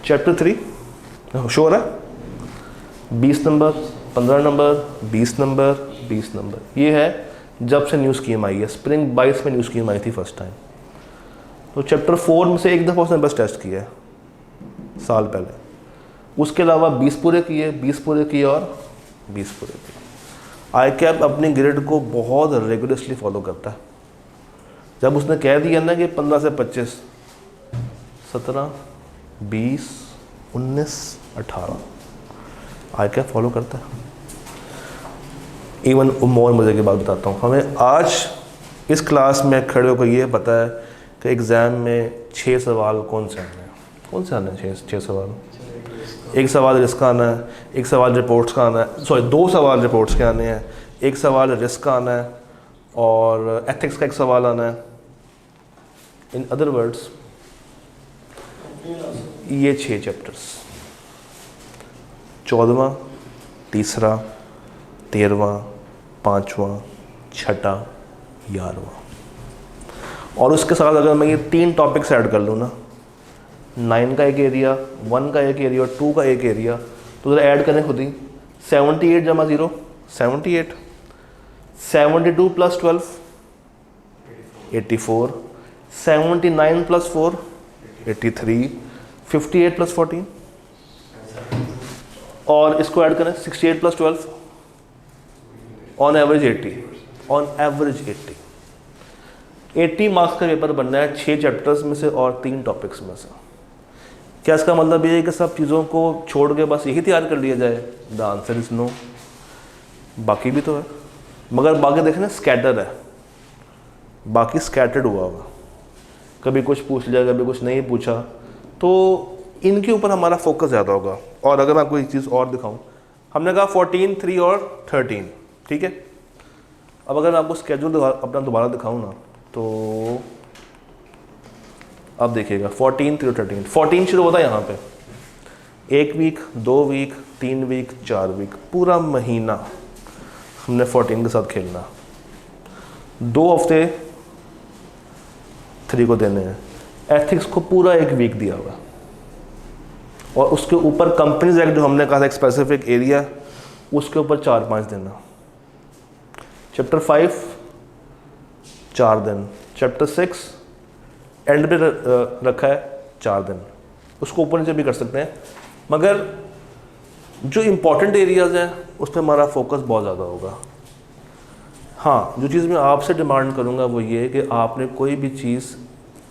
चैप्टर 3 शो हो रहा है, 20 नंबर, 15 नंबर, 20 नंबर, 20 नंबर। ये है जब से न्यू स्कीम आई है, स्प्रिंग 22 में न्यू स्कीम आई थी फर्स्ट टाइम। तो चैप्टर 4 में से एक दफ़ा उसने बस टेस्ट किया है साल पहले, उसके अलावा 20 पूरे किए, 20 पूरे किए और 20 पूरे किए। ICAP अपनी ग्रिड को बहुत रेगुलरली फॉलो करता है। जब उसने कह दिया ना कि 15 से 25, 17, 20, 19, 18 ICAP फॉलो करता है। इवन मोर मज़े की बात बताता हूँ, हमें आज इस क्लास में खड़े होकर ये पता है कि एग्ज़ाम में 6 सवाल कौन से आने हैं। कौन से आने हैं 6 सवाल? एक सवाल रिस्क का आना है, एक सवाल रिपोर्ट्स का आना है, सॉरी 2 सवाल रिपोर्ट्स के आने हैं, एक सवाल रिस्क का आना है, और एथिक्स का एक सवाल आना है। इन अदर वर्ड्स ये 6 चैप्टर्स, 14वां, तीसरा, 13वां, 5वां, 6ठा, 11वां, और उसके साथ अगर मैं ये 3 टॉपिक्स ऐड कर लूँ ना, 9 का एक एरिया, 1 का एक एरिया और 2 का एक एरिया, तो ज़रा ऐड करें खुद ही। 78 जमा 0 78, 72 प्लस 12 84, 79 प्लस 4 83, 58 प्लस 14, और इसको ऐड करें 68 plus 12, on average 80, on average 80 marks का पेपर बनना है 6 चैप्टर्स में से और 3 टॉपिक्स में से। क्या इसका मतलब ये है कि सब चीज़ों को छोड़ के बस यही तैयार कर लिया जाए? The answer is no. बाकी भी तो है, मगर बाकी देखना स्कैटर है, बाकी स्कैटर्ड हुआ होगा, कभी कुछ पूछ लिया, कभी कुछ नहीं पूछा, तो इनके ऊपर हमारा फोकस ज़्यादा होगा। और अगर मैं आपको एक चीज़ और दिखाऊं, हमने कहा 14, 3 और 13, ठीक है। अब अगर मैं आपको स्केड्यूल अपना दोबारा दिखाऊं ना, तो अब देखिएगा 14, 3 और 13। 14 शुरू होता है यहाँ पे, 1 वीक, 2 वीक, 3 वीक, 4 वीक, पूरा महीना हमने 14 के साथ खेलना। 2 हफ्ते 3 को देने हैं। एथिक्स को पूरा 1 वीक दिया हुआ, और उसके ऊपर कंपनीज एक्ट जो हमने कहा था एक स्पेसिफिक एरिया, उसके ऊपर 4-5 दिन। चैप्टर 5 4 दिन, चैप्टर 6 एंड पे रखा है 4 दिन, उसको ऊपर नीचे भी कर सकते हैं, मगर जो इम्पॉर्टेंट एरियाज़ हैं उस पर हमारा फोकस बहुत ज़्यादा होगा। हाँ, जो चीज़ मैं आपसे डिमांड करूँगा वो ये कि आपने कोई भी चीज़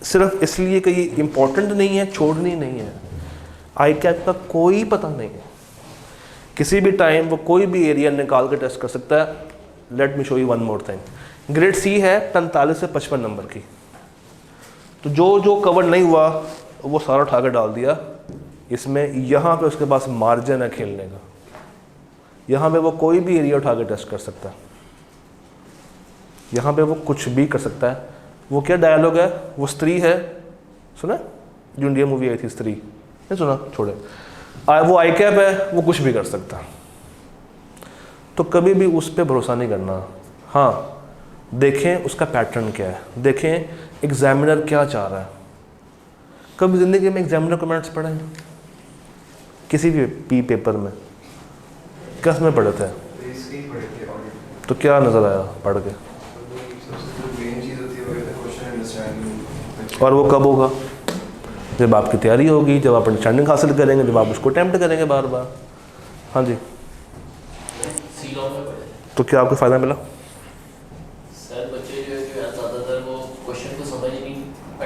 सिर्फ इसलिए कि ये इम्पॉर्टेंट नहीं है छोड़नी नहीं है। आई कैप का कोई पता नहीं है, किसी भी टाइम वो कोई भी एरिया निकाल कर टेस्ट कर सकता है। Let me show you one more thing, grade C है 45 से 55 नंबर की, तो जो जो कवर नहीं हुआ वो सारा उठा कर डाल दिया इसमें। यहाँ पे उसके पास मार्जिन है खेलने का, यहाँ पे वो कोई भी एरिया उठा के टेस्ट कर सकता है, यहाँ पे वो कुछ भी कर सकता है। वो क्या डायलॉग है, वो स्त्री है, सुना जो इंडिया मूवी आई थी स्त्री, नहीं सुना, छोड़े। वो आई कैप है, वो कुछ भी कर सकता है, तो कभी भी उस पर भरोसा नहीं करना। हाँ, देखें उसका पैटर्न क्या है, देखें एग्जामिनर क्या चाह रहा है। कभी ज़िंदगी में एग्जामिनर कमेंट्स पढ़े हैं किसी भी पेपर में? किस में पढ़े थे? तो क्या नज़र आया पढ़ के? और वो कब होगा? जब आपकी तैयारी होगी, जब आप अंडरस्टैंडिंग हासिल करेंगे, जब आप उसको अटेम्प्ट करेंगे बार बार। हाँ जी, तो क्या आपको फ़ायदा मिला? सर बच्चे जो है ज़्यादातर वो क्वेश्चन को समझ नहीं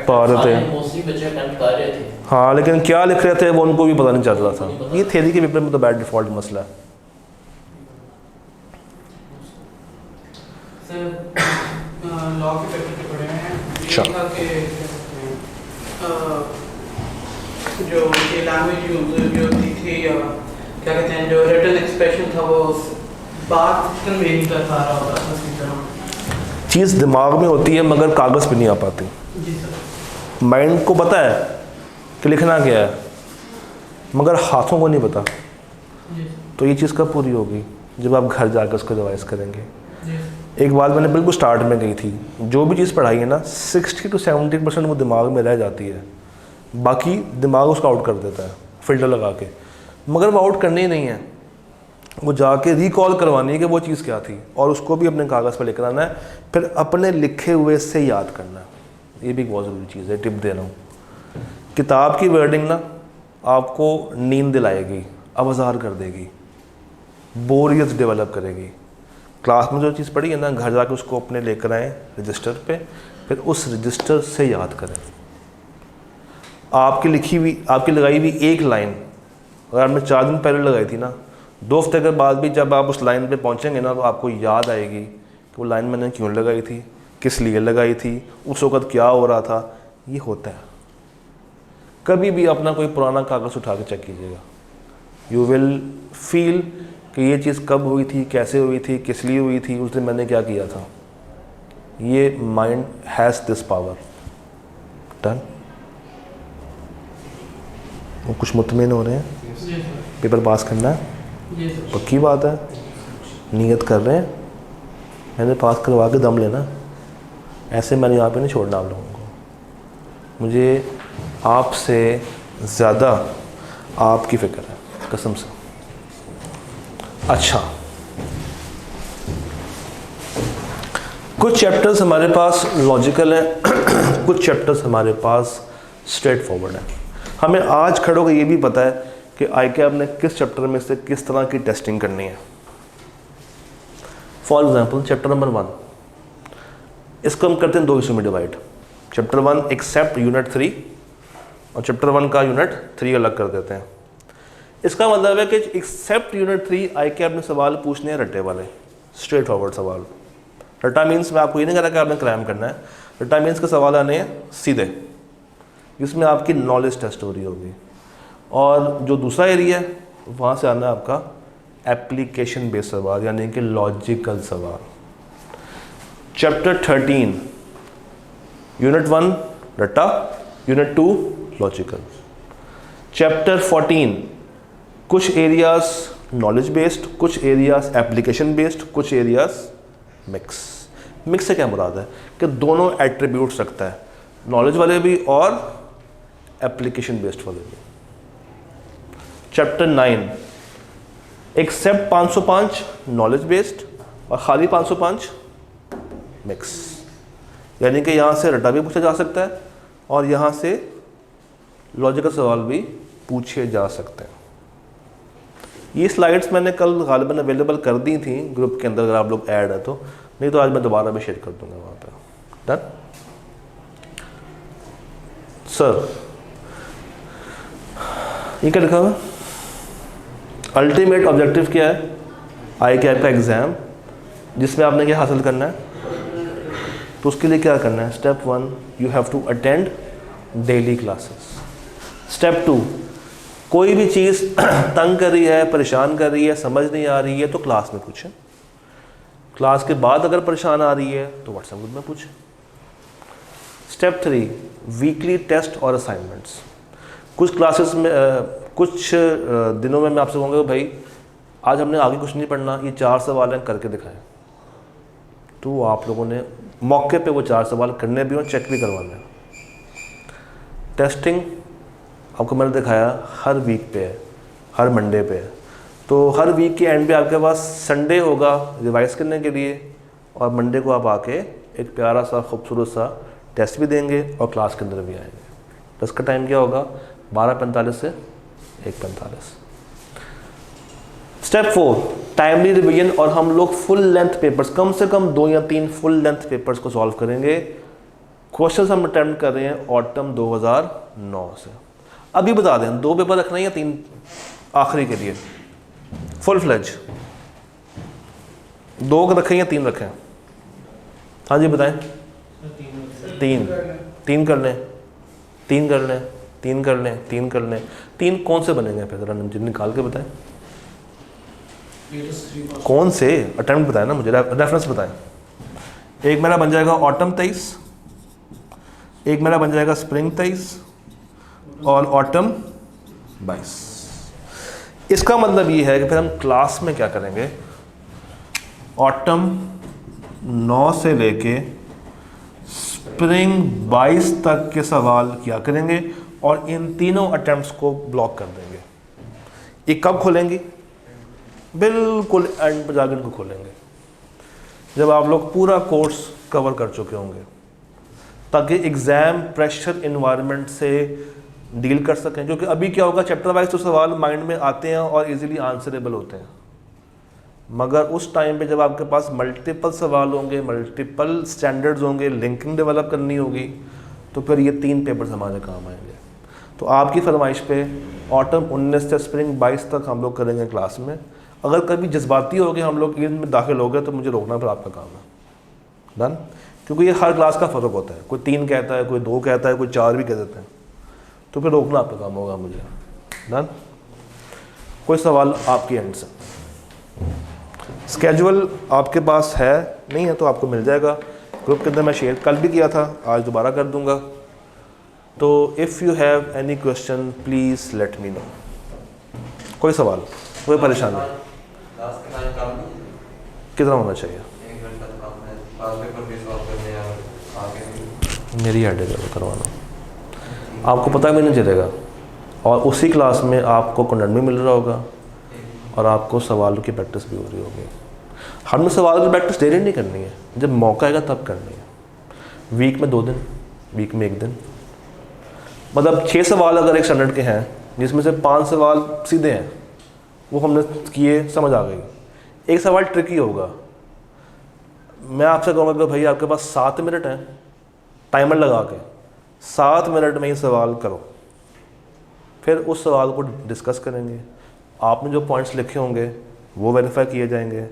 पा रहे थे, मोस्टली बच्चे अटेम्प्ट कर रहे थे। हाँ, लेकिन क्या लिख रहे थे वो उनको भी पता नहीं चल रहा था। ये थ्योरी के पेपर में तो बैड डिफ़ॉल्ट मसला है। सर लॉ के पेपर के पढ़े हैं, अच्छा। जो ये लैंग्वेज जो थी या क्या कहते हैं, जो रिटन एक्सप्रेशन था वो बात में नहीं कर पा रहा होता था उसकी तरह। चीज़ दिमाग में होती है मगर कागज़ पे नहीं आ पाती। जी सर। माइंड को पता है कि लिखना क्या है, मगर हाथों को नहीं पता। जी तो ये चीज़ कब पूरी होगी? जब आप घर जाकर उसको रिवाइज करेंगे। जी। एक बात मैंने बिल्कुल स्टार्ट में कही थी, जो भी चीज़ पढ़ाई है ना 60 to 70% वो दिमाग में रह जाती है, बाकी दिमाग उसको आउट कर देता है फिल्टर लगा के। मगर वो आउट करनी ही नहीं है, वो जाके रिकॉल करवानी है कि वो चीज़ क्या थी, और उसको भी अपने कागज़ पर लेकर आना है, फिर अपने लिखे हुए से याद करना है। ये भी बहुत ज़रूरी चीज़ है, टिप दे रहा हूँ। किताब की वर्डिंग ना आपको नींद दिलाएगी, अवजार कर देगी, बोरियत डेवलप करेगी। क्लास में जो चीज़ पढ़ी है ना, घर जाके उसको अपने लेकर आएँ रजिस्टर पे, फिर उस रजिस्टर से याद करें। आपकी लिखी हुई, आपकी लगाई हुई एक लाइन अगर आपने 4 दिन पहले लगाई थी ना, 2 हफ्ते के बाद भी जब आप उस लाइन पे पहुंचेंगे ना, तो आपको याद आएगी कि वो लाइन मैंने क्यों लगाई थी, किस लिए लगाई थी, उस वक़्त क्या हो रहा था। ये होता है। कभी भी अपना कोई पुराना कागज़ उठा के चेक कीजिएगा, यू विल फील कि ये चीज़ कब हुई थी, कैसे हुई थी, किस लिए हुई थी, उस दिन मैंने क्या किया था। ये mind has this power. Done? वो कुछ मुतमिन हो रहे हैं, जी सर। पेपर पास करना है, जी सर। पक्की बात है, नियत कर रहे हैं, मैंने पास करवा के दम लेना। ऐसे मैंने यहाँ पे नहीं छोड़ना आप लोगों को। मुझे आपसे ज़्यादा आपकी फ़िक्र है, कसम से। अच्छा, कुछ चैप्टर्स हमारे पास लॉजिकल हैं, कुछ चैप्टर्स हमारे पास स्ट्रेट फॉरवर्ड हैं। हमें आज खड़े होकर ये भी पता है कि ICAP ने किस चैप्टर में से किस तरह की टेस्टिंग करनी है। फॉर एग्जांपल चैप्टर नंबर 1, इसको हम करते हैं 2 हिस्सों में डिवाइड। चैप्टर 1 एक्सेप्ट यूनिट 3 और चैप्टर 1 का यूनिट 3 अलग कर देते हैं। इसका मतलब है कि एक्सेप्ट यूनिट 3 ICAP ने सवाल पूछने हैं रट्टे वाले, स्ट्रेट फॉरवर्ड सवाल। रट्टा मीन्स मैं आपको ये नहीं कह रहा कि आपने क्राइम करना है, रट्टा मीन्स के सवाल आने हैं सीधे, जिसमें आपकी नॉलेज टेस्ट हो रही होगी। और जो दूसरा एरिया है वहाँ से आना है आपका एप्लीकेशन बेस्ड सवाल, यानी कि लॉजिकल सवाल। चैप्टर 13 यूनिट 1 रट्टा, यूनिट 2 लॉजिकल। चैप्टर 14 कुछ एरियाज नॉलेज बेस्ड, कुछ एरियाज एप्लीकेशन बेस्ड, कुछ एरियाज मिक्स। मिक्स से क्या मुराद है कि दोनों एट्रीब्यूट्स रखता है, नॉलेज वाले भी और एप्लीकेशन बेस्ड वाले भी। चैप्टर 9 एक्सेप्ट 505 नॉलेज बेस्ड और खाली 505 मिक्स, यानी कि यहाँ से रटा भी पूछा जा सकता है और यहाँ से लॉजिकल सवाल भी पूछे जा सकते हैं। ये स्लाइड्स मैंने कल गालिबन अवेलेबल कर दी थी ग्रुप के अंदर, अगर आप लोग ऐड है तो, नहीं तो आज मैं दोबारा भी शेयर कर दूंगा वहाँ पे। डन सर, ये क्या लिखा हुआ? अल्टीमेट ऑब्जेक्टिव क्या है आई कैप का एग्ज़ाम, जिसमें आपने क्या हासिल करना है? तो उसके लिए क्या करना है? Step 1 you have to attend daily classes. Step 2 कोई भी चीज़ तंग कर रही है, परेशान कर रही है, समझ नहीं आ रही है तो क्लास में पूछें। क्लास के बाद अगर परेशान आ रही है तो व्हाट्सएप ग्रुप में पूछें। स्टेप 3 वीकली टेस्ट और असाइनमेंट्स। कुछ क्लासेस में कुछ दिनों में मैं आपसे कहूँगा भाई आज हमने आगे कुछ नहीं पढ़ना, ये 4 सवाल हैं करके दिखाएं, तो आप लोगों ने मौके पे वो 4 सवाल करने भी और चेक भी करवाना है। टेस्टिंग आपको मैंने दिखाया हर वीक पे है, हर मंडे पे है, तो हर वीक के एंड पे आपके पास संडे होगा रिवाइज करने के लिए और मंडे को आप आके एक प्यारा सा खूबसूरत सा टेस्ट भी देंगे और क्लास के अंदर भी आएंगे। टेस्ट का टाइम क्या होगा? 12:45 से 1:45। स्टेप 4 टाइमली रिवीजन, और हम लोग फुल लेंथ पेपर्स, कम से कम 2 या 3 फुल लेंथ पेपर्स को सॉल्व करेंगे। क्वेश्चंस हम अटेम्प्ट कर रहे हैं ऑटम 2009 से। अभी बता दें 2 पेपर रखना है या 3 आखिरी के लिए? फुल फ्लेज 2 रखें या 3 रखें? हाँ जी बताएं। 3 कर लें, 3 कर लें, 3 कर लें, 3 कर लें। 3 कौन से बनेंगे फिर जरा निकाल के बताएं। कौन से अटेम्प्ट बताएं ना मुझे, रेफरेंस बताएं। एक मेरा बन जाएगा ऑटम 23, एक मेरा बन जाएगा स्प्रिंग 23 और ऑटम 22। इसका मतलब ये है कि फिर हम क्लास में क्या करेंगे, ऑटम 9 से लेके स्प्रिंग 22 तक के सवाल क्या करेंगे और इन तीनों अटेम्प्ट्स को ब्लॉक कर देंगे। ये कब खोलेंगी? बिल्कुल एंड पर जाकर इनको खोलेंगे जब आप लोग पूरा कोर्स कवर कर चुके होंगे, ताकि एग्ज़ाम प्रेशर इन्वायरमेंट से डील कर सकें। क्योंकि अभी क्या होगा, चैप्टर वाइज तो सवाल माइंड में आते हैं और इजीली आंसरेबल होते हैं, मगर उस टाइम पे जब आपके पास मल्टीपल सवाल होंगे, मल्टीपल स्टैंडर्ड्स होंगे, लिंकिंग डेवलप करनी होगी, तो फिर ये 3 पेपर्स हमारे काम आएंगे। तो आपकी फरमाइश पे ऑटम 19 से स्प्रिंग 22 तक हम लोग करेंगे क्लास में। अगर कभी जज्बाती हो गए हम लोग इनमें दाखिल हो गए तो मुझे रोकना फिर आपका काम है। डन? क्योंकि ये हर क्लास का फ़र्क होता है, कोई 3 कहता है, कोई 2 कहता है, कोई 4 भी कह देते हैं, तो फिर रोकना आपका काम होगा मुझे। डन? कोई सवाल आपकी एंड से? स्केजुअल आपके पास है नहीं है तो आपको मिल जाएगा ग्रुप के अंदर, मैं शेयर कल भी किया था, आज दोबारा कर दूंगा। तो if you have any question please let me know. कोई सवाल, कोई परेशानी? कितना होना चाहिए? मेरी हेडेक है करवाना, आपको पता भी नहीं चलेगा और उसी क्लास में आपको कंटेंट भी मिल रहा होगा और आपको सवालों की प्रैक्टिस भी हो रही होगी। हमने सवालों की प्रैक्टिस डेली नहीं करनी है, जब मौका आएगा तब करनी है। वीक में 2 दिन, वीक में 1 दिन, मतलब 6 सवाल अगर एक स्टैंडर्ड के हैं जिसमें से 5 सवाल सीधे हैं, वो हमने किए, समझ आ गई। एक सवाल ट्रिकी होगा, मैं आपसे कहूँगा कि भाई आपके पास 7 मिनट हैं, टाइमर लगा के 7 मिनट में ही सवाल करो, फिर उस सवाल को डिस्कस करेंगे। आपने जो पॉइंट्स लिखे होंगे वो वेरीफाई किए जाएंगे,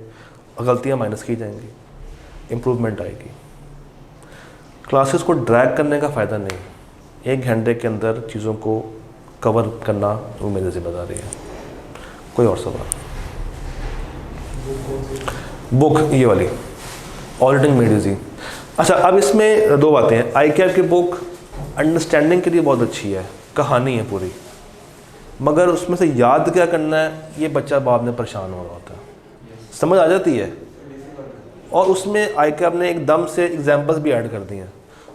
गलतियाँ माइनस की जाएंगी, इम्प्रूवमेंट आएगी। क्लासेस को ड्रैग करने का फ़ायदा नहीं, 1 घंटे के अंदर चीज़ों को कवर करना वो मेरी जिम्मेदारी है। कोई और सवाल? बुक ये वाली ऑडिटिंग मेड इजी। अच्छा, अब इसमें 2 बातें हैं। आई कैप की बुक अंडरस्टैंडिंग के लिए बहुत अच्छी है, कहानी है पूरी, मगर उसमें से याद क्या करना है ये बच्चा बाद में परेशान हो रहा होता है, समझ आ जाती है। और उसमें आई कैप ने एकदम से एग्जाम्पल्स भी ऐड कर दिए हैं,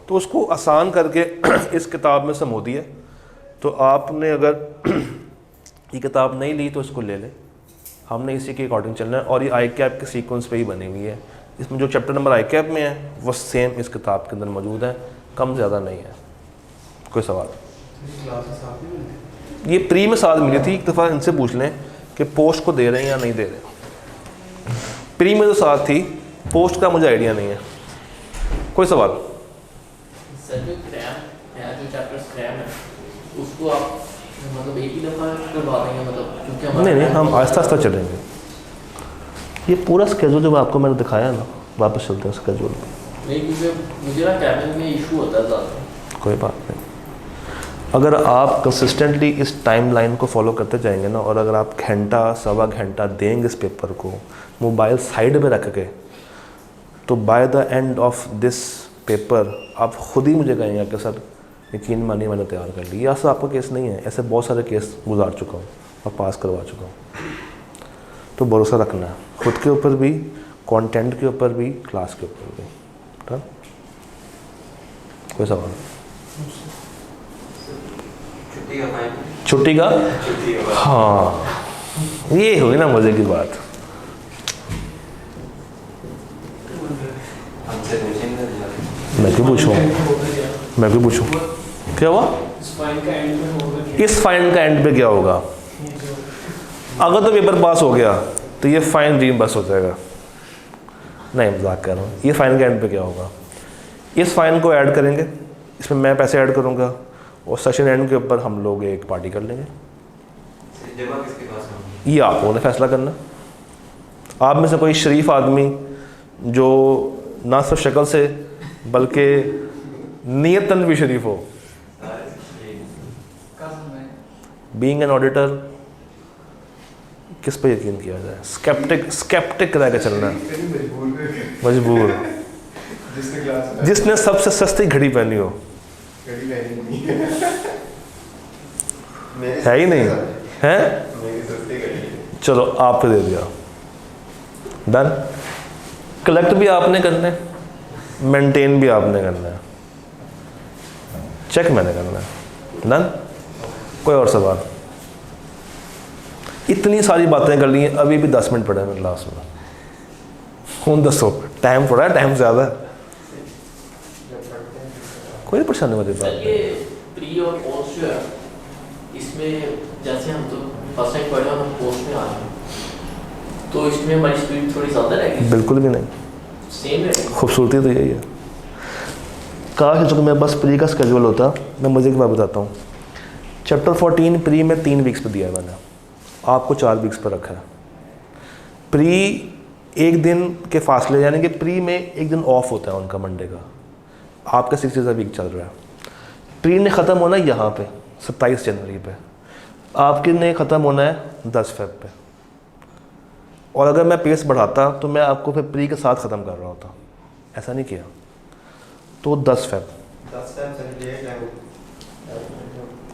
तो उसको आसान करके इस किताब में समो दिया। तो आपने अगर ये किताब नहीं ली तो इसको ले ले, हमने इसी के अकॉर्डिंग चलना है। और ये आई कैप के सीक्वेंस पे ही बनी हुई है। इसमें जो चैप्टर नंबर आई कैप में है वो सेम इस किताब के अंदर मौजूद है, कम ज़्यादा नहीं है। कोई सवाल? ये प्री में साथ मिली थी, एक दफ़ा इनसे पूछ लें कि पोस्ट को दे रहे हैं या नहीं दे रहे। प्री में तो साथ थी, पोस्ट का मुझे आइडिया नहीं है। कोई सवाल? सर जो क्रैम है, जो चैप्टर क्रैम है, उसको आप मतलब एक ही दफ़ा करवा देंगे मतलब, क्योंकि हमारा नहीं, हम आहिस्ता आहिस्ता चलेंगे। ये पूरा स्केड्यूल जो आपको मैंने दिखाया ना, वापस चलते हैं स्केड्यूल पे। नहीं, क्योंकि मुझे ना क्रैमिंग में इशू होता है ज़्यादा। कोई बात नहीं, अगर आप कंसिस्टेंटली इस टाइमलाइन को फॉलो करते जाएंगे ना, और अगर आप घंटा सवा घंटा देंगे इस पेपर को मोबाइल साइड में रख के, तो by the end of this paper आप खुद ही मुझे कहेंगे कि सर यकीन मानिए मैंने तैयार कर ली। ऐसा आपका केस नहीं है, ऐसे बहुत सारे केस गुजार चुका हूँ और पास करवा चुका हूँ। तो भरोसा रखना है खुद के ऊपर भी, कंटेंट के ऊपर भी, क्लास के ऊपर भी। ठीक? कोई सवाल? छुट्टी का हाँ, ये हुई ना मज़े की बात। मैं क्यों पूछूँ, मैं क्यों पूछूँ? क्या हुआ? इस फाइन का एंड पे क्या होगा? अगर तो पेपर पास हो गया तो ये फाइन रीइंबर्स हो जाएगा। नहीं, मजाक कर रहा हूँ। ये फाइन के एंड पे क्या होगा? इस फाइन को ऐड करेंगे, इसमें मैं पैसे ऐड करूँगा, और सेशन एंड के ऊपर हम लोग एक पार्टी कर लेंगे। जमा किसके पास होगी? ये आप लोगों ने फैसला करना। आप में से कोई शरीफ आदमी जो ना सिर्फ शक्ल से बल्कि नीयतन भी शरीफ हो, बीइंग एन ऑडिटर, किस पे यकीन किया जाए? स्केप्टिक रह के चलना है। मजबूर जिसने सबसे सस्ती घड़ी पहनी हो। है ही नहीं है? चलो आप पे दे दिया, डन। कलेक्ट भी आपने करना है, मेंटेन भी आपने करना है, चेक मैंने करना है, डन। कोई और सवाल? इतनी सारी बातें कर ली हैं, अभी भी 10 मिनट पड़े हैं मेरे लास्ट में। कौन दसो टाइम पड़ा है, टाइम ज़्यादा है। कोई परेशानी वाली बात सर नहीं। ये प्री और पोस्ट जो है, इसमें जैसे हम तो फर्स्ट टाइम पढ़े और हम पोस्ट में आ रहे हैं, तो इसमें हमारी स्पीड थोड़ी ज़्यादा रहेगी? बिल्कुल भी नहीं, सेम रहेगी। खूबसूरती तो यही है। काश जो मेरे पास प्री का स्केड्यूल होता। मैं मज़े की बात बताता हूँ। चैप्टर 14 प्री में 3 वीक्स पे दिया है मैंने, आपको 4 वीक्स पर रखा है। प्री एक दिन के फासले, यानी कि प्री में एक दिन ऑफ होता है उनका, मंडे का। आपका 6 डेज़ का वीक चल रहा है। प्री ने ख़त्म होना है यहाँ पे 27 जनवरी पे, आपके ने ख़त्म होना है 10 फेब पे। और अगर मैं पेस बढ़ाता तो मैं आपको फिर प्री के साथ ख़त्म कर रहा होता, ऐसा नहीं किया। तो 10 फेब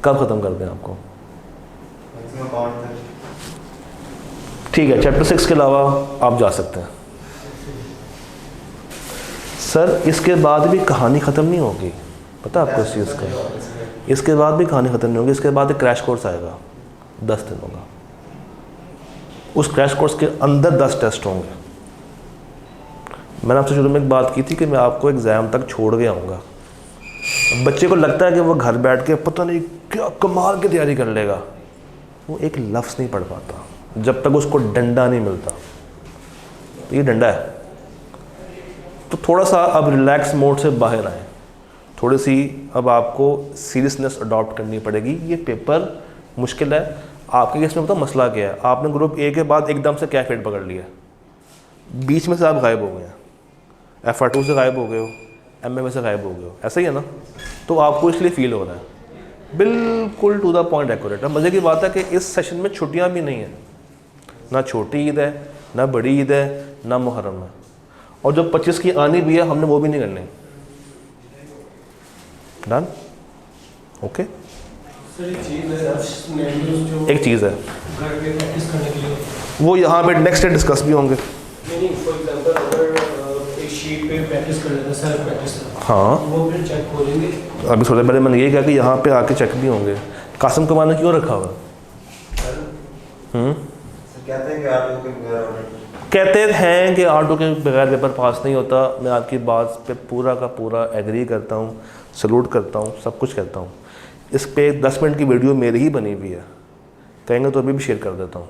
कब ख़त्म कर दें आपको? ठीक है, चैप्टर 6 के अलावा आप जा सकते हैं। सर इसके बाद भी कहानी ख़त्म नहीं होगी, पता आपको इस चीज़ का? इसके बाद भी कहानी ख़त्म नहीं होगी। इसके बाद एक क्रैश कोर्स आएगा 10 दिनों का। उस क्रैश कोर्स के अंदर 10 टेस्ट होंगे। मैंने आपसे शुरू में एक बात की थी कि मैं आपको एग्ज़ाम तक छोड़ के आऊँगा। बच्चे को लगता है कि वो घर बैठ के पता नहीं क्या कमाल की तैयारी कर लेगा, वो एक लफ्ज़ नहीं पढ़ पाता जब तक उसको डंडा नहीं मिलता। तो ये डंडा है। तो थोड़ा सा अब रिलैक्स मोड से बाहर आए, थोड़ी सी अब आपको सीरियसनेस अडॉप्ट करनी पड़ेगी। ये पेपर मुश्किल है। आपके केस में पता मसला क्या है? आपने ग्रुप ए के बाद एकदम से क्या फेट पकड़ लिया, बीच में से आप गायब हो गए हैं, FR2 से गायब हो गए हो, MMA से गायब हो गए हो, ऐसा ही है ना? तो आपको इसलिए फील हो रहा है। बिल्कुल टू द पॉइंट एक्यूरेट है। मज़े की बात है कि इस सेशन में छुट्टियाँ भी नहीं हैं, ना छोटी ईद है, ना बड़ी ईद है, ना मुहर्रम है। और जो 25 की आनी भी है, हमने वो भी नहीं करनी। डन? ओके। एक चीज़ है वो यहाँ पे नेक्स्ट डे डिस्कस भी होंगे। हाँ, वो फिर चेक हो लेंगे। अभी थोड़े पहले मैंने यही कहा कि यहाँ पे आके चेक भी होंगे। कासिम कुमार ने क्यों रखा हुआ? कहते हैं कि आर के बगैर ऑडिट कहते हैं कि ऑटो के बगैर पेपर पास नहीं होता। मैं आपकी बात पे पूरा का पूरा एग्री करता हूँ, सलूट करता हूँ, सब कुछ करता हूँ। इस पे 10 मिनट की वीडियो मेरी ही बनी हुई है, कहेंगे तो अभी भी शेयर कर देता हूँ।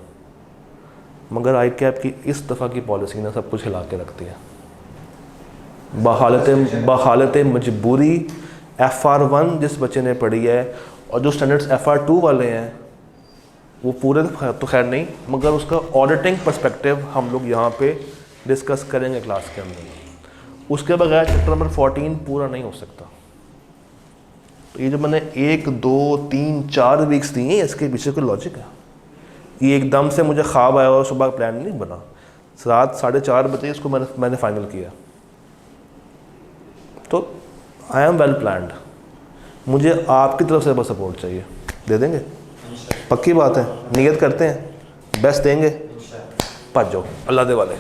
मगर आई कैप की इस दफ़ा की पॉलिसी ने सब कुछ हिला के रखती है। बहालत मजबूरी FR1 जिस बच्चे ने पढ़ी है और जो स्टैंडर्ड्स FR2 वाले हैं वो पूरे तो खैर नहीं, मगर उसका ऑडिटिंग पर्सपेक्टिव हम लोग यहाँ पे डिस्कस करेंगे क्लास के अंदर। उसके बगैर चैप्टर नंबर 14 पूरा नहीं हो सकता। तो ये जो मैंने 1 2 3 4 वीक्स दिए हैं, इसके पीछे कोई लॉजिक है। ये एकदम से मुझे ख्वाब आया और सुबह प्लान नहीं बना। रात 4:30 बजे इसको मैंने फाइनल किया। तो आई एम वेल प्लान्ड। मुझे आपकी तरफ से बस सपोर्ट चाहिए, दे देंगे? पक्की बात है, नियत करते हैं, बेस्ट देंगे, भज जाओ अल्लाह दे वाले।